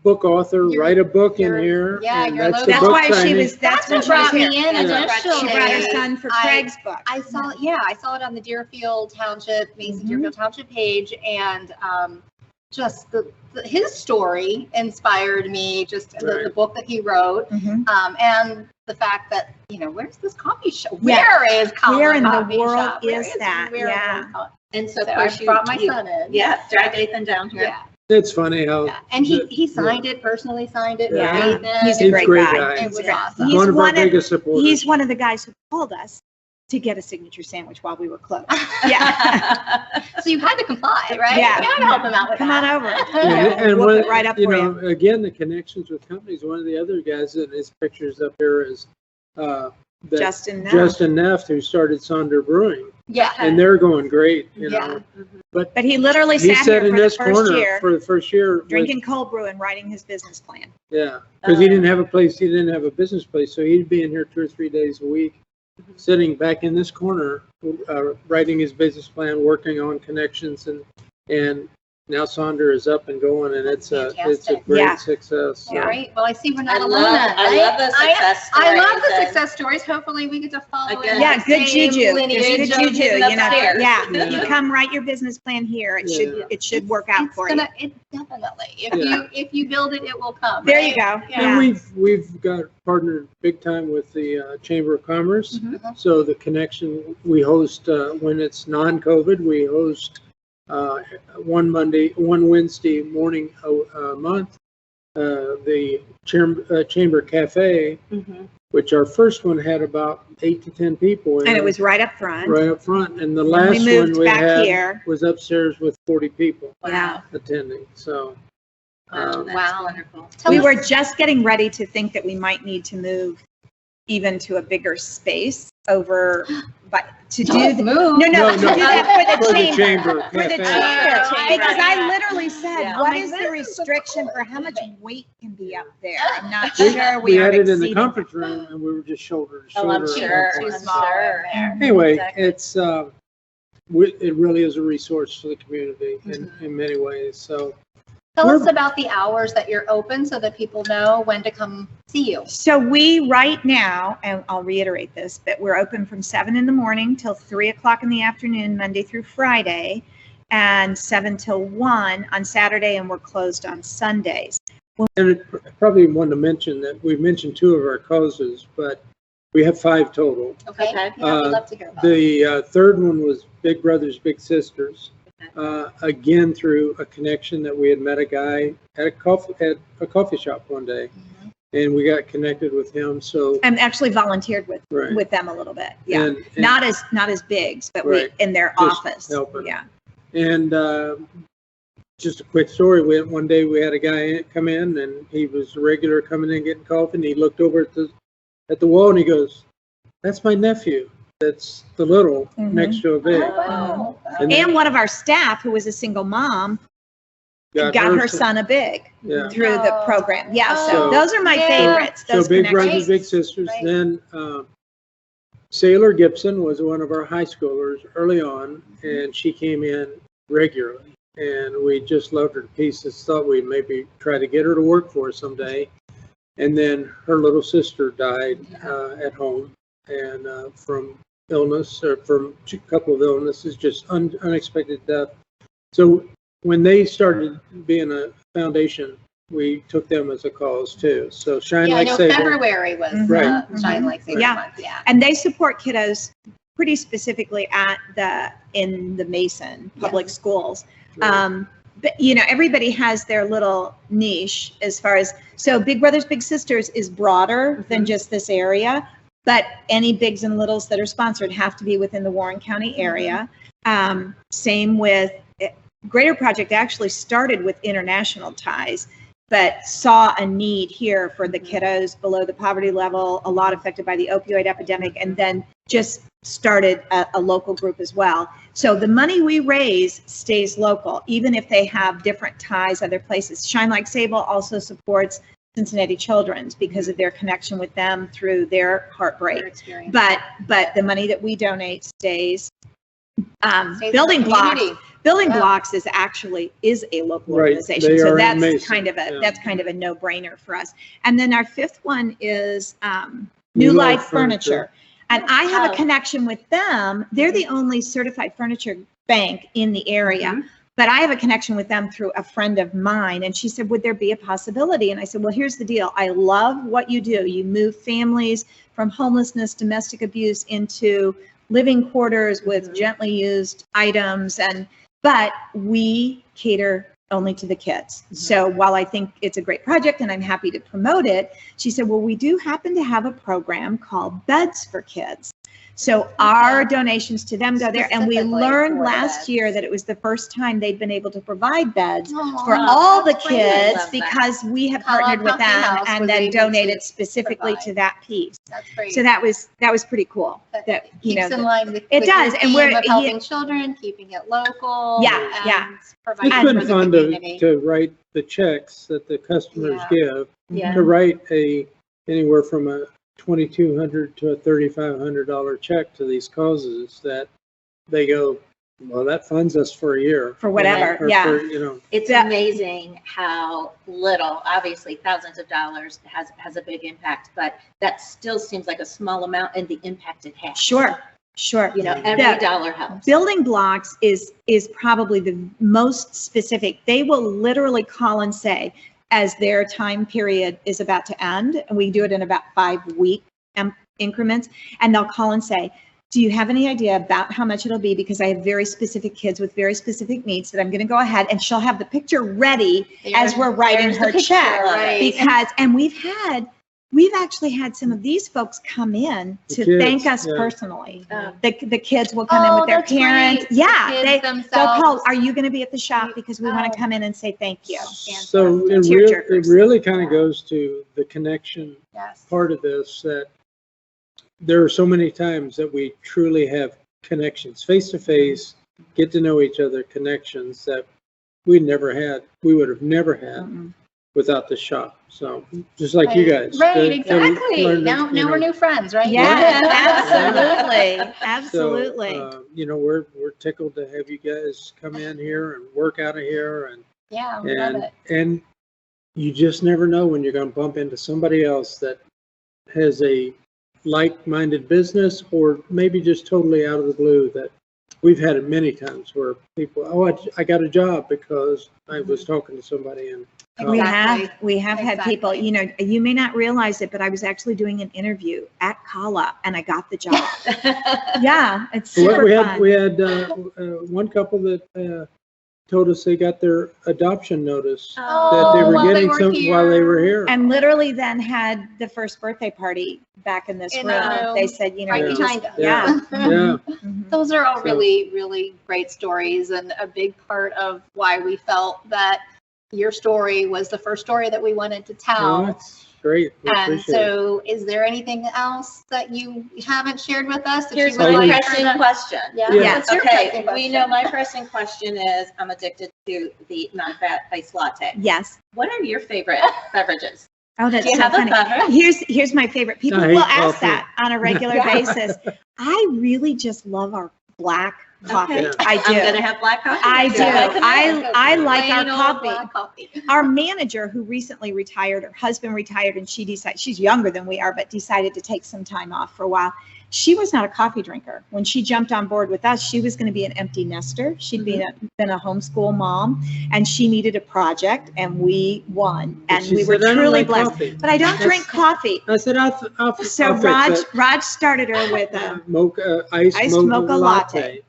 Speaker 5: book author write a book in here.
Speaker 2: Yeah,
Speaker 5: that's
Speaker 2: why
Speaker 4: she was. That's what brought me in.
Speaker 2: Initially,
Speaker 4: she brought her son for Craig's book.
Speaker 2: I saw it on the Deerfield Township, Mason Deerfield Township page, and just his story inspired me. Just the book that he wrote, and the fact that where's this coffee shop? Where is Kala
Speaker 4: Where in the
Speaker 2: Coffee
Speaker 4: world
Speaker 2: Shop?
Speaker 4: is that?
Speaker 3: And so
Speaker 2: I brought my son in.
Speaker 3: Yeah, dragged Ethan down here.
Speaker 2: Yeah.
Speaker 5: It's funny how.
Speaker 2: Yeah. And he signed it, personally signed it.
Speaker 4: Yeah.
Speaker 2: Ethan.
Speaker 4: He's a great guy.
Speaker 2: It was awesome.
Speaker 5: One of our biggest supporters.
Speaker 4: He's one of the guys who called us to get a signature sandwich while we were closed.
Speaker 2: So you had to comply, right?
Speaker 4: Yeah.
Speaker 2: You had to help him out with
Speaker 4: Come
Speaker 2: that.
Speaker 4: on over.
Speaker 5: And
Speaker 4: we'll put right up for you.
Speaker 5: Again, the connections with companies. One of the other guys in his pictures up here is
Speaker 4: Justin
Speaker 5: Neff, who started Sonder Brewing.
Speaker 2: Yeah.
Speaker 5: And they're going great, But
Speaker 4: he literally sat here
Speaker 5: for the first year
Speaker 4: drinking cold brew and writing his business plan.
Speaker 5: Yeah, because he didn't have a place. He didn't have a business place, so he'd be in here 2 or 3 days a week, sitting back in this corner, writing his business plan, working on connections, and now Sonder is up and going, and it's a great success.
Speaker 2: So. Right. Well, I see we're not alone.
Speaker 3: I love the success stories.
Speaker 2: I love the success stories. Hopefully, we get to follow.
Speaker 4: Good juju. Good juju.
Speaker 2: You
Speaker 4: you come write your business plan here. It should work out for you.
Speaker 2: It definitely. If you build it, it will come.
Speaker 4: There you go.
Speaker 5: Yeah. And we've got partnered big time with the Chamber of Commerce. So the connection we host when it's non-COVID, we host. One Wednesday morning a month, the Chamber Cafe, which our first one had about 8 to 10 people in,
Speaker 4: and it was right up front.
Speaker 5: And the last one we had was upstairs with 40 people attending. So
Speaker 3: that's wonderful.
Speaker 4: We were just getting ready to think that we might need to move even to a bigger space over, but to do that for the chamber. Because I literally said, what is the restriction for how much weight can be up there? I'm not sure.
Speaker 5: We had it in the conference room, and we were just shoulder to shoulder.
Speaker 3: I'm sure.
Speaker 2: Too small.
Speaker 5: Anyway, it's it really is a resource for the community in many ways. So
Speaker 2: Tell us about the hours that you're open so that people know when to come see you.
Speaker 4: So we right now, and I'll reiterate this, but we're open from 7 in the morning till 3 o'clock in the afternoon, Monday through Friday, and 7 till 1 on Saturday, and we're closed on Sundays.
Speaker 5: And I probably want to mention that we mentioned 2 of our causes, but we have 5 total.
Speaker 2: Okay.
Speaker 3: Okay.
Speaker 2: Yeah, we'd love to hear about it.
Speaker 5: The third one was Big Brothers Big Sisters. Again, through a connection that we had met a guy at a coffee shop one day, and we got connected with him. So
Speaker 4: I'm actually volunteered with
Speaker 5: Right.
Speaker 4: them a little bit. Yeah,
Speaker 5: and
Speaker 4: not as bigs, but
Speaker 5: Right.
Speaker 4: we in their
Speaker 5: Just
Speaker 4: office.
Speaker 5: helping.
Speaker 4: Yeah.
Speaker 5: And just a quick story. One day we had a guy come in, and he was a regular coming in getting coffee, and he looked over at the wall, and he goes, "That's my nephew. That's the little next to a big."
Speaker 2: Oh, wow.
Speaker 4: And one of our staff, who was a single mom, got her son a big
Speaker 5: Yeah.
Speaker 4: through the program. Yeah,
Speaker 2: Oh,
Speaker 4: so those are my
Speaker 2: yeah.
Speaker 4: favorites.
Speaker 5: So
Speaker 4: Those
Speaker 5: Big
Speaker 4: connections.
Speaker 5: Brothers Big Sisters.
Speaker 2: Right.
Speaker 5: Then Sailor Gibson was one of our high schoolers early on, and she came in regularly. And we just loved her to pieces, thought we'd maybe try to get her to work for us someday. And then her little sister died at home, and from illness, or from a couple of illnesses, just unexpected death. So when they started being a foundation, we took them as a cause too. So Shine
Speaker 2: Yeah, I
Speaker 5: Like
Speaker 2: know
Speaker 5: Saber.
Speaker 2: February was
Speaker 5: Right.
Speaker 2: Shine Like Saber
Speaker 4: Yeah.
Speaker 2: month. Yeah.
Speaker 4: And they support kiddos pretty specifically in the Mason public schools. But everybody has their little niche as far as, so Big Brothers Big Sisters is broader than just this area, but any bigs and littles that are sponsored have to be within the Warren County area. Same with Greater Project actually started with international ties, but saw a need here for the kiddos below the poverty level, a lot affected by the opioid epidemic, and then just started a local group as well. So the money we raise stays local, even if they have different ties other places. Shine Like Sable also supports Cincinnati Children's because of their connection with them through their heartbreak.
Speaker 2: Their experience.
Speaker 4: But the money that we donate stays.
Speaker 2: Stays in
Speaker 4: Building
Speaker 2: the
Speaker 4: Blocks.
Speaker 2: community.
Speaker 4: Building
Speaker 2: Yeah.
Speaker 4: Blocks is a local
Speaker 5: Right,
Speaker 4: organization,
Speaker 5: they
Speaker 4: so
Speaker 5: are in
Speaker 4: that's
Speaker 5: Mason,
Speaker 4: kind of
Speaker 5: yeah.
Speaker 4: a no-brainer for us. And then our fifth one is New Life Furniture, and I have a connection with them. They're the only certified furniture bank in the area, but I have a connection with them through a friend of mine, and she said, "Would there be a possibility?" And I said, "Well, here's the deal. I love what you do. You move families from homelessness, domestic abuse into living quarters with gently used items, but we cater only to the kids. So while I think it's a great project and I'm happy to promote it," she said, "Well, we do happen to have a program called Beds for Kids. So our donations to them go there." And we
Speaker 2: Specifically
Speaker 4: learned
Speaker 2: for
Speaker 4: last
Speaker 2: beds.
Speaker 4: year that it was the first time they'd been able to provide beds for
Speaker 2: Aw,
Speaker 4: all the
Speaker 2: that's great.
Speaker 3: I
Speaker 4: kids
Speaker 3: love that.
Speaker 4: because we have
Speaker 2: Kala
Speaker 4: partnered with them
Speaker 2: Coffeehouse
Speaker 4: and
Speaker 2: was
Speaker 4: then
Speaker 2: able to
Speaker 4: donated specifically
Speaker 2: provide.
Speaker 4: to that piece.
Speaker 2: That's great.
Speaker 4: So that was pretty cool. That, you know,
Speaker 2: keeps in line with
Speaker 4: it
Speaker 2: with your
Speaker 4: does, and
Speaker 2: theme
Speaker 4: we're-
Speaker 2: of helping children, keeping it local.
Speaker 4: Yeah, yeah.
Speaker 2: and providing
Speaker 5: It's been
Speaker 2: for the
Speaker 5: fun
Speaker 2: community.
Speaker 5: to write the checks that the customers give,
Speaker 3: Yeah.
Speaker 5: to write anywhere from a $2,200 to a $3,500 check to these causes that they go, well, that funds us for a year.
Speaker 4: For whatever,
Speaker 5: Or
Speaker 4: yeah.
Speaker 5: for,
Speaker 3: It's
Speaker 4: Yeah.
Speaker 3: amazing how little, obviously thousands of dollars has a big impact, but that still seems like a small amount in the impact it has.
Speaker 4: Sure.
Speaker 3: You know, every dollar helps.
Speaker 4: Building Blocks is probably the most specific. They will literally call and say, as their time period is about to end, and we do it in about 5-week increments, and they'll call and say, "Do you have any idea about how much it'll be? Because I have very specific kids with very specific needs that I'm going to go ahead," and she'll have the picture ready as we're writing
Speaker 3: There's the
Speaker 4: her
Speaker 3: picture,
Speaker 4: check.
Speaker 3: right.
Speaker 4: Because, and we've actually had some of these folks come in
Speaker 5: The
Speaker 4: to
Speaker 5: kids,
Speaker 4: thank us
Speaker 5: yeah.
Speaker 4: personally.
Speaker 3: Oh.
Speaker 4: The kids will come in with their
Speaker 2: that's great.
Speaker 4: parents.
Speaker 2: The
Speaker 4: Yeah,
Speaker 2: kids
Speaker 4: they'll
Speaker 2: themselves.
Speaker 4: call, "Are you going to be at the shop? Because we want
Speaker 2: Oh.
Speaker 4: to come in and say thank you."
Speaker 5: So it
Speaker 4: Tearjerkers.
Speaker 5: really kind of goes to the connection
Speaker 2: Yes.
Speaker 5: part of this, that there are so many times that we truly have connections, face to face, get to know each other, connections that we would have never had without the shop. So just like you guys.
Speaker 2: Right,
Speaker 5: they
Speaker 2: exactly.
Speaker 5: learn,
Speaker 2: Now
Speaker 5: you know,
Speaker 2: we're new friends, right?
Speaker 4: Yeah,
Speaker 2: Yeah.
Speaker 4: absolutely.
Speaker 5: So, we're tickled to have you guys come in here and work out of here, and
Speaker 2: Yeah, we love it.
Speaker 5: And you just never know when you're going to bump into somebody else that has a like-minded business, or maybe just totally out of the blue. That we've had it many times where people, I got a job because I was talking to somebody. And
Speaker 2: Exactly.
Speaker 4: We have had people, you know, you may not realize it, but I was actually doing an interview at Kala and I got the job. Yeah, it's super fun.
Speaker 5: We had one couple that told us they got their adoption notice that they were getting while they were here.
Speaker 4: And literally then had the first birthday party back in this room. They said, you know,
Speaker 2: right
Speaker 4: we
Speaker 2: behind
Speaker 4: just,
Speaker 2: us.
Speaker 5: Yeah.
Speaker 4: Mhm.
Speaker 2: Those are all really, really great stories, and a big part of why we felt that your story was the first story that we wanted to tell.
Speaker 5: Oh, that's great. We
Speaker 2: And
Speaker 5: appreciate
Speaker 2: so, is there anything else that you haven't shared with us? That
Speaker 3: Here's
Speaker 2: you would
Speaker 3: my
Speaker 2: like
Speaker 3: pressing
Speaker 2: to-
Speaker 3: question.
Speaker 2: Yeah.
Speaker 5: Yeah.
Speaker 2: What's your
Speaker 3: Okay,
Speaker 2: pressing
Speaker 3: we
Speaker 2: question?
Speaker 3: know my pressing question is I'm addicted to the non-fat iced latte.
Speaker 4: Yes.
Speaker 3: What are your favorite beverages?
Speaker 4: Oh, that's
Speaker 3: Do you
Speaker 4: so
Speaker 3: have a
Speaker 4: funny.
Speaker 3: beverage?
Speaker 4: Here's my favorite. People
Speaker 5: I hate
Speaker 4: will ask
Speaker 5: coffee.
Speaker 4: that on a regular
Speaker 2: Yeah.
Speaker 4: basis. I really just love our black coffee.
Speaker 3: Okay.
Speaker 5: Yeah.
Speaker 4: I do.
Speaker 3: I'm gonna have black coffee.
Speaker 4: I do. I like our
Speaker 2: Plain old
Speaker 4: coffee.
Speaker 2: black coffee.
Speaker 4: Our manager, who recently retired, her husband retired, and she decided, she's younger than we are, but decided to take some time off for a while. She was not a coffee drinker. When she jumped on board with us, she was going to be an empty nester. She'd been a homeschool mom, and she needed a project, and we won. And
Speaker 5: She
Speaker 4: we were
Speaker 5: said, "I don't
Speaker 4: truly
Speaker 5: like
Speaker 4: blessed.
Speaker 5: coffee."
Speaker 4: But I don't drink coffee.
Speaker 5: I said, I'll
Speaker 4: So
Speaker 5: fix it.
Speaker 4: Raj started her with a
Speaker 5: mocha,
Speaker 4: iced
Speaker 5: iced
Speaker 4: mocha latte.
Speaker 5: latte.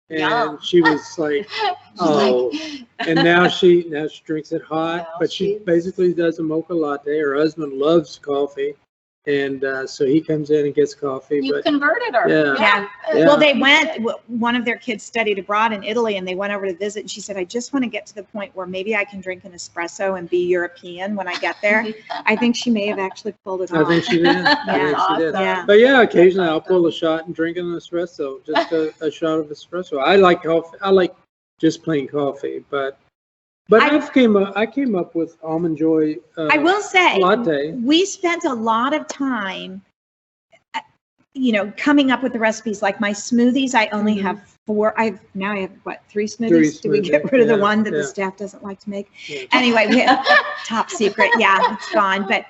Speaker 5: And
Speaker 2: Yum.
Speaker 5: she was like, oh, and now she drinks it hot,
Speaker 2: No,
Speaker 5: but she
Speaker 2: she's-
Speaker 5: basically does a mocha latte. Her husband loves coffee, and so he comes in and gets coffee.
Speaker 2: You
Speaker 5: But
Speaker 2: converted her.
Speaker 4: Yeah.
Speaker 5: Yeah.
Speaker 4: Well, they went, one of their kids studied abroad in Italy, and they went over to visit, and she said, I just want to get to the point where maybe I can drink an espresso and be European when I get there. I think she may have actually pulled it
Speaker 5: I
Speaker 4: off.
Speaker 5: think she did. I think she did.
Speaker 4: Yeah.
Speaker 5: But yeah, occasionally I'll pull a shot and drink an espresso, just a shot of espresso. I like coffee. I like just plain coffee, but I came up with Almond Joy.
Speaker 4: I will say,
Speaker 5: latte.
Speaker 4: we spent a lot of time, you know, coming up with the recipes. Like my smoothies, I only have 4. Now I have what, 3 smoothies? Do we get
Speaker 5: smoothies,
Speaker 4: rid of the
Speaker 5: yeah,
Speaker 4: one that
Speaker 5: yeah.
Speaker 4: the staff doesn't like to make?
Speaker 5: Yeah.
Speaker 4: Anyway, we have top secret. Yeah, it's gone. But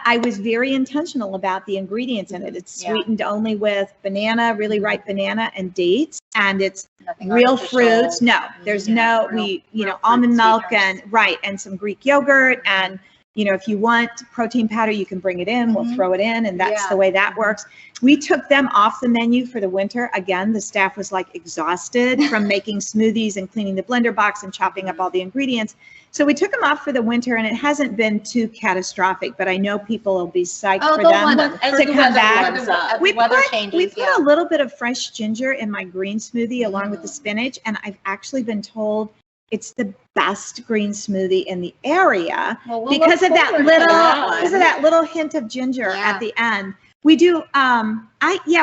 Speaker 4: I was very intentional about the ingredients in it. It's
Speaker 2: Yeah.
Speaker 4: sweetened only with banana, really ripe banana, and dates, and it's
Speaker 2: Nothing
Speaker 4: real
Speaker 2: artificial.
Speaker 4: fruits. No, there's
Speaker 2: Yeah,
Speaker 4: no,
Speaker 2: real
Speaker 4: almond
Speaker 2: fruit
Speaker 4: milk
Speaker 2: sweeteners.
Speaker 4: and some Greek yogurt. And, you know, if you want protein powder, you can bring it in. We'll
Speaker 2: Mhm.
Speaker 4: throw it in. And that's
Speaker 2: Yeah.
Speaker 4: the way that works. We took them off the menu for the winter. Again, the staff was like exhausted from making smoothies and cleaning the blender box and chopping up all the ingredients. So we took them off for the winter, and it hasn't been too catastrophic, but I know people will be psyched
Speaker 2: Oh,
Speaker 4: for
Speaker 2: they'll
Speaker 4: them
Speaker 2: want
Speaker 3: As
Speaker 4: to
Speaker 3: the
Speaker 4: come
Speaker 3: weather
Speaker 4: back.
Speaker 3: warms up.
Speaker 2: We weather changes.
Speaker 4: We put
Speaker 2: Yeah.
Speaker 4: a little bit of fresh ginger in my green smoothie along with the spinach, and I've actually been told it's the best green smoothie in the area
Speaker 2: Well, we'll
Speaker 4: because
Speaker 2: look
Speaker 4: of that
Speaker 2: forward to
Speaker 4: little
Speaker 2: that one.
Speaker 4: little hint of ginger
Speaker 2: Yeah.
Speaker 4: at the end. We do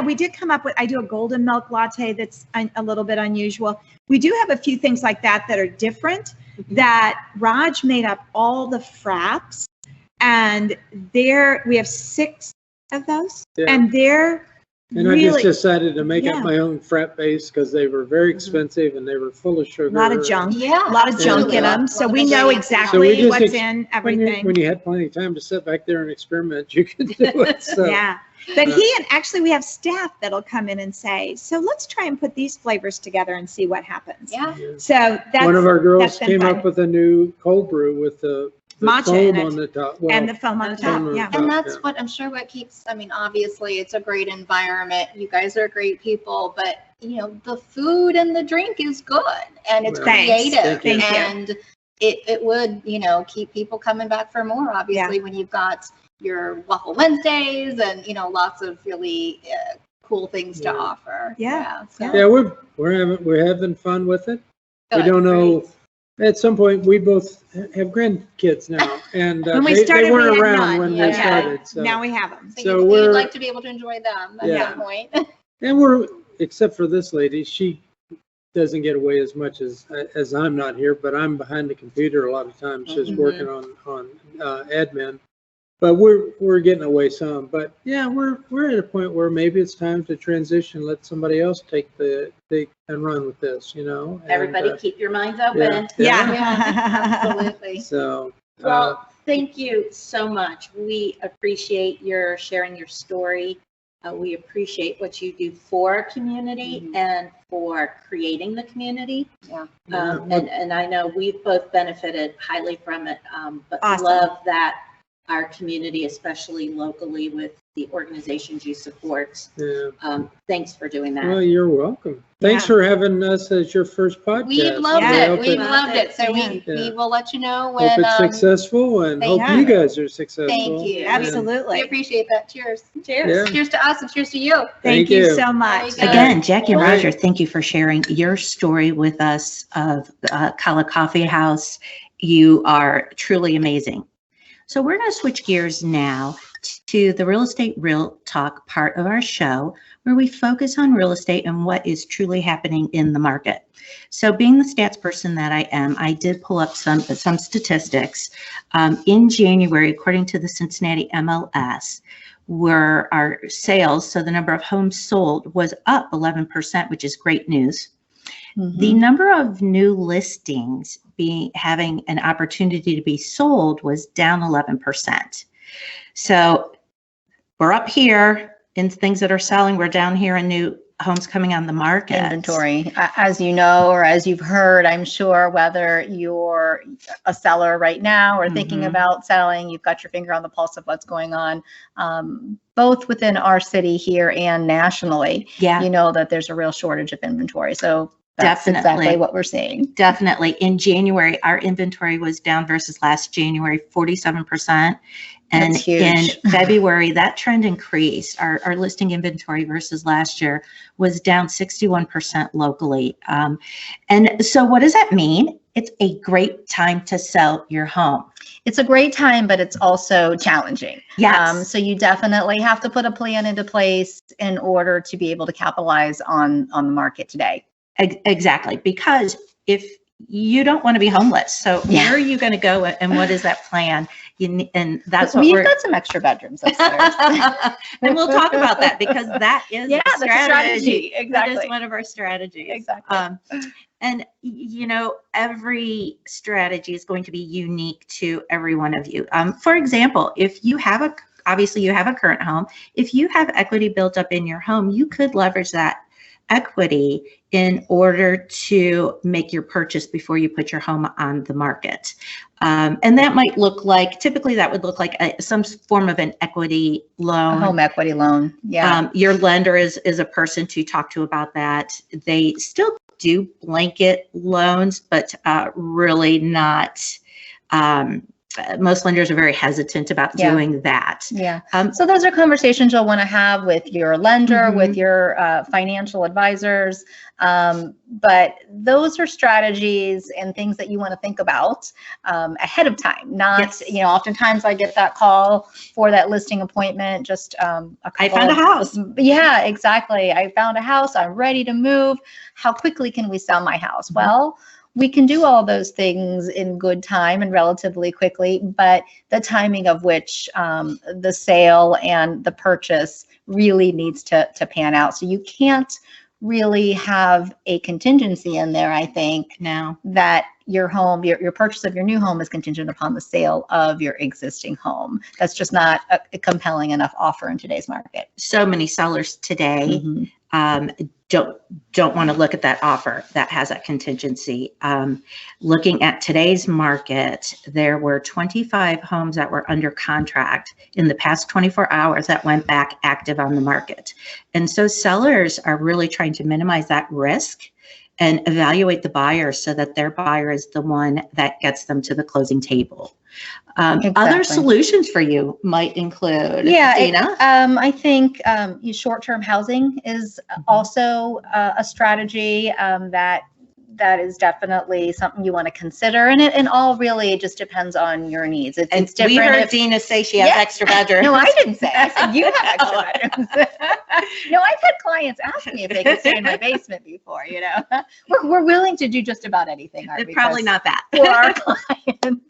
Speaker 4: we did come up with, I do a golden milk latte that's a little bit unusual. We do have a few things like that are different, that Raj made up all the fraps, and we have 6 of those,
Speaker 5: Yeah.
Speaker 4: and they're
Speaker 5: And I
Speaker 4: really
Speaker 5: just decided to make
Speaker 4: Yeah.
Speaker 5: up my own frat base because they were very expensive and they were full of sugar.
Speaker 4: a lot of junk,
Speaker 2: Yeah.
Speaker 4: a lot of junk in
Speaker 5: Yeah.
Speaker 4: them, so
Speaker 2: Lot of
Speaker 4: we know
Speaker 2: ingredients.
Speaker 5: So we
Speaker 4: exactly
Speaker 5: just
Speaker 4: what's
Speaker 5: ex-
Speaker 4: in
Speaker 5: When
Speaker 4: everything.
Speaker 5: you had plenty of time to sit back there and experiment, you could do it. So.
Speaker 4: Yeah. But actually we have staff that'll come in and say, so let's try and put these flavors together and see what happens.
Speaker 2: Yeah.
Speaker 4: So that's
Speaker 5: One of our girls
Speaker 4: that's been
Speaker 5: came
Speaker 4: fun.
Speaker 5: up with a new cold brew with the
Speaker 4: Matcha
Speaker 5: foam
Speaker 4: in it.
Speaker 5: on the top. Well,
Speaker 4: and the foam on the top.
Speaker 5: foam on the
Speaker 4: Yeah.
Speaker 5: top.
Speaker 2: And that's
Speaker 5: Yeah.
Speaker 2: what I'm sure what keeps, I mean, obviously it's a great environment. You guys are great people, but the food and the drink is good and it's
Speaker 5: Thanks.
Speaker 2: creative.
Speaker 5: Thank
Speaker 4: you.
Speaker 2: And it would, keep people coming back for more, obviously, when you've got your Waffle Wednesdays and, lots of really cool things to
Speaker 5: Yeah.
Speaker 2: offer.
Speaker 4: Yeah.
Speaker 2: So
Speaker 5: Yeah, we're having fun with it. We
Speaker 2: good,
Speaker 5: don't know.
Speaker 2: great.
Speaker 5: At some point, we both have grandkids now, and
Speaker 4: When we
Speaker 5: they
Speaker 4: started,
Speaker 5: weren't
Speaker 4: we had
Speaker 5: around
Speaker 4: none.
Speaker 5: when
Speaker 2: Yeah.
Speaker 5: we started. So.
Speaker 4: Now we have them.
Speaker 2: So,
Speaker 5: So
Speaker 2: you'd
Speaker 5: we're-
Speaker 2: like to be able to enjoy them at
Speaker 5: Yeah.
Speaker 2: some point.
Speaker 5: And except for this lady, she doesn't get away as much as I'm not here, but I'm behind the computer a lot of times, just
Speaker 2: Mhm.
Speaker 5: working on admin. But we're getting away some. But yeah, we're at a point where maybe it's time to transition. Let somebody else take and run with this. And,
Speaker 3: Everybody keep your minds open.
Speaker 4: Yeah.
Speaker 2: Absolutely.
Speaker 5: So.
Speaker 3: Well, thank you so much. We appreciate your sharing your story. We appreciate what you do for our community and for creating the community.
Speaker 2: Yeah.
Speaker 3: And I know we've both benefited highly from it, but
Speaker 4: Awesome.
Speaker 3: love that our community, especially locally with the organizations you support.
Speaker 5: Yeah.
Speaker 3: Thanks for doing that.
Speaker 5: Well, you're welcome. Thanks for having us as your first podcast.
Speaker 2: We've loved
Speaker 4: Yeah.
Speaker 2: it. We've loved it. So
Speaker 5: Yeah.
Speaker 2: we will let you know when.
Speaker 5: Hope it's successful and
Speaker 2: thank
Speaker 5: hope
Speaker 4: you.
Speaker 5: you guys are successful.
Speaker 2: Thank you.
Speaker 5: And
Speaker 4: Absolutely.
Speaker 2: We appreciate that. Cheers.
Speaker 3: Cheers.
Speaker 5: Yeah.
Speaker 2: Cheers to us and cheers to you.
Speaker 4: Thank you so much.
Speaker 2: There you go.
Speaker 1: Again, Jackie and
Speaker 5: All right.
Speaker 1: Roger, thank you for sharing your story with us of Kala Coffeehouse. You are truly amazing. So we're going to switch gears now to the Real Estate Real Talk part of our show, where we focus on real estate and what is truly happening in the market. So being the stats person that I am, I did pull up some statistics. In January, according to the Cincinnati MLS, where our sales, so the number of homes sold, was up 11%, which is great news. The number of new listings having an opportunity to be sold was down 11%. So we're up here in things that are selling. We're down here in new homes coming on the market.
Speaker 2: Inventory, as you know, or as you've heard, I'm sure, whether you're a seller right now or thinking about selling, you've got your finger on the pulse of what's going on, both within our city here and nationally.
Speaker 1: Yeah.
Speaker 2: You know that there's a real shortage of inventory. So that's
Speaker 1: Definitely.
Speaker 2: exactly what we're seeing.
Speaker 1: Definitely. In January, our inventory was down versus last January, 47%. And
Speaker 2: That's huge.
Speaker 1: in February, that trend increased. Our listing inventory versus last year was down 61% locally. And so what does that mean? It's a great time to sell your home.
Speaker 2: It's a great time, but it's also challenging.
Speaker 1: Yes.
Speaker 2: So you definitely have to put a plan into place in order to be able to capitalize on the market today.
Speaker 1: Exactly. Because if you don't want to be homeless, so where are you going to go and what is that plan? And that's what
Speaker 2: we've got some extra bedrooms upstairs.
Speaker 1: And we'll talk about that because that is
Speaker 2: that's a strategy. Exactly.
Speaker 1: That is one of our strategies.
Speaker 2: Exactly.
Speaker 1: And every strategy is going to be unique to every one of you. For example, if you have obviously you have a current home, if you have equity built up in your home, you could leverage that equity in order to make your purchase before you put your home on the market. And that might look like, typically that would look like some form of an equity loan.
Speaker 2: A home equity loan. Yeah.
Speaker 1: Your lender is a person to talk to about that. They still do blanket loans, but really not, most lenders are very hesitant about doing that.
Speaker 2: Yeah. So those are conversations you'll want to have with your lender, with your financial advisors. But those are strategies and things that you want to think about ahead of time. Not, oftentimes I get that call for that listing appointment. Just
Speaker 1: I found a house.
Speaker 2: Yeah, exactly. I found a house. I'm ready to move. How quickly can we sell my house? Well, we can do all those things in good time and relatively quickly, but the timing of which the sale and the purchase really needs to pan out. So you can't really have a contingency in there, I think,
Speaker 1: now
Speaker 2: that your home, your purchase of your new home is contingent upon the sale of your existing home. That's just not a compelling enough offer in today's market.
Speaker 1: So many sellers today don't want to look at that offer that has that contingency. Looking at today's market, there were 25 homes that were under contract in the past 24 hours that went back active on the market. And so sellers are really trying to minimize that risk and evaluate the buyer so that their buyer is the one that gets them to the closing table. Other solutions for you might include, Dena?
Speaker 2: I think short-term housing is also a strategy that is definitely something you want to consider. And it all really just depends on your needs. It's different.
Speaker 1: We heard Dena say she has extra bedrooms.
Speaker 2: No, I didn't say. I said you have extra bedrooms. No, I've had clients ask me if they could stay in my basement before. We're willing to do just about anything.
Speaker 1: Probably not that
Speaker 2: for our clients.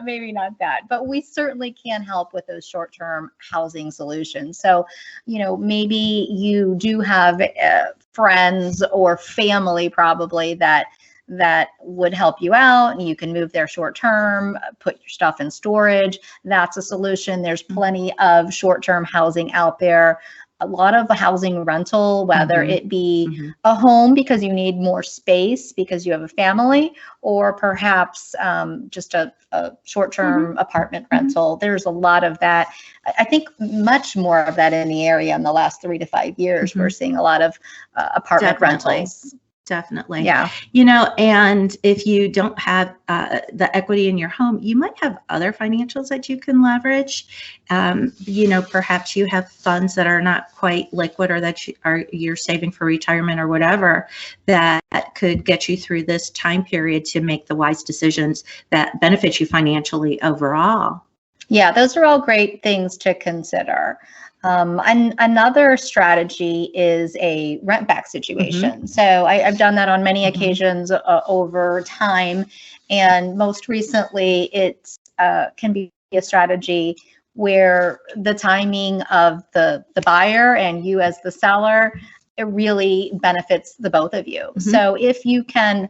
Speaker 2: Maybe not that, but we certainly can help with those short-term housing solutions. So, maybe you do have friends or family probably that would help you out, and you can move there short term, put your stuff in storage. That's a solution. There's plenty of short-term housing out there. A lot of housing rental, whether it be a home because you need more space because you have a family, or perhaps just a short-term apartment rental. There's a lot of that. I think much more of that in the area in the last 3 to 5 years. We're seeing a lot of apartment rentals.
Speaker 1: Definitely.
Speaker 2: Yeah.
Speaker 1: And if you don't have the equity in your home, you might have other financials that you can leverage. Perhaps you have funds that are not quite liquid, or that you're saving for retirement or whatever, that could get you through this time period to make the wise decisions that benefit you financially overall.
Speaker 2: Yeah, those are all great things to consider. And another strategy is a rent back situation. So I've done that on many occasions over time. And most recently, it can be a strategy where the timing of the buyer and you as the seller, it really benefits the both of you. So if you can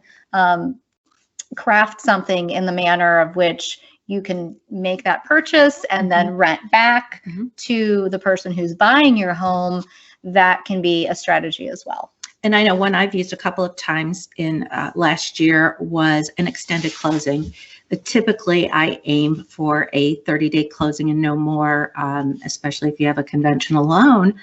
Speaker 2: craft something in the manner of which you can make that purchase and then rent back to the person who's buying your home, that can be a strategy as well.
Speaker 1: And I know one I've used a couple of times in last year was an extended closing. Typically, I aim for a 30-day closing and no more, especially if you have a conventional loan.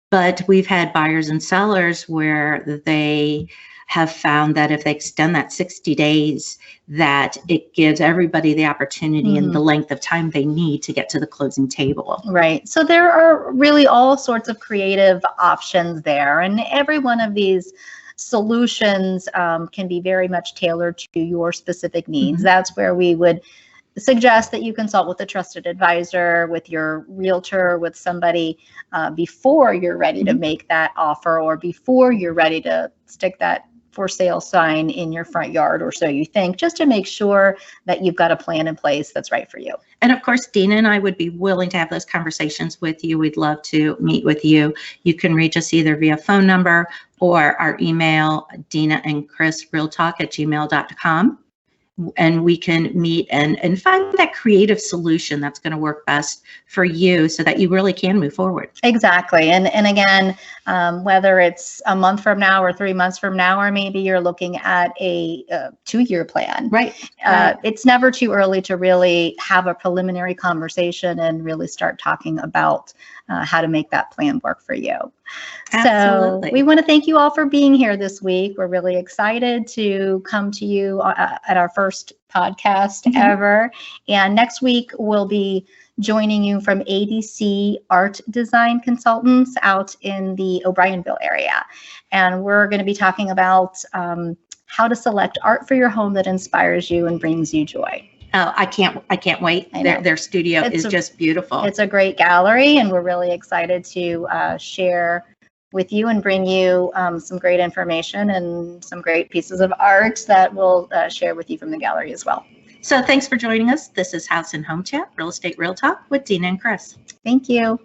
Speaker 1: But we've had buyers and sellers where they have found that if they extend that 60 days, that it gives everybody the opportunity and the length of time they need to get to the closing table.
Speaker 2: Right. So there are really all sorts of creative options there. And every one of these solutions can be very much tailored to your specific needs. That's where we would suggest that you consult with a trusted advisor, with your realtor, with somebody before you're ready to make that offer, or before you're ready to stick that for sale sign in your front yard, or so you think, just to make sure that you've got a plan in place that's right for you.
Speaker 1: And of course, Dena and I would be willing to have those conversations with you. We'd love to meet with you. You can reach us either via phone number or our email, Dena and Chris realtalk@gmail.com. And we can meet and find that creative solution that's going to work best for you so that you really can move forward.
Speaker 2: Exactly. And again, whether it's a month from now or 3 months from now, or maybe you're looking at a 2-year plan.
Speaker 1: Right.
Speaker 2: It's never too early to really have a preliminary conversation and really start talking about how to make that plan work for you.
Speaker 1: Absolutely.
Speaker 2: So we want to thank you all for being here this week. We're really excited to come to you at our first podcast ever. And next week, we'll be joining you from ADC Art Design Consultants out in the O'Brienville area. And we're going to be talking about how to select art for your home that inspires you and brings you joy.
Speaker 1: Oh, I can't wait. Their studio is just beautiful.
Speaker 2: It's a great gallery, and we're really excited to share with you and bring you some great information and some great pieces of art that we'll share with you from the gallery as well.
Speaker 1: So thanks for joining us. This is House and Home Chat, Real Estate Real Talk with Dena and Chris.
Speaker 2: Thank you.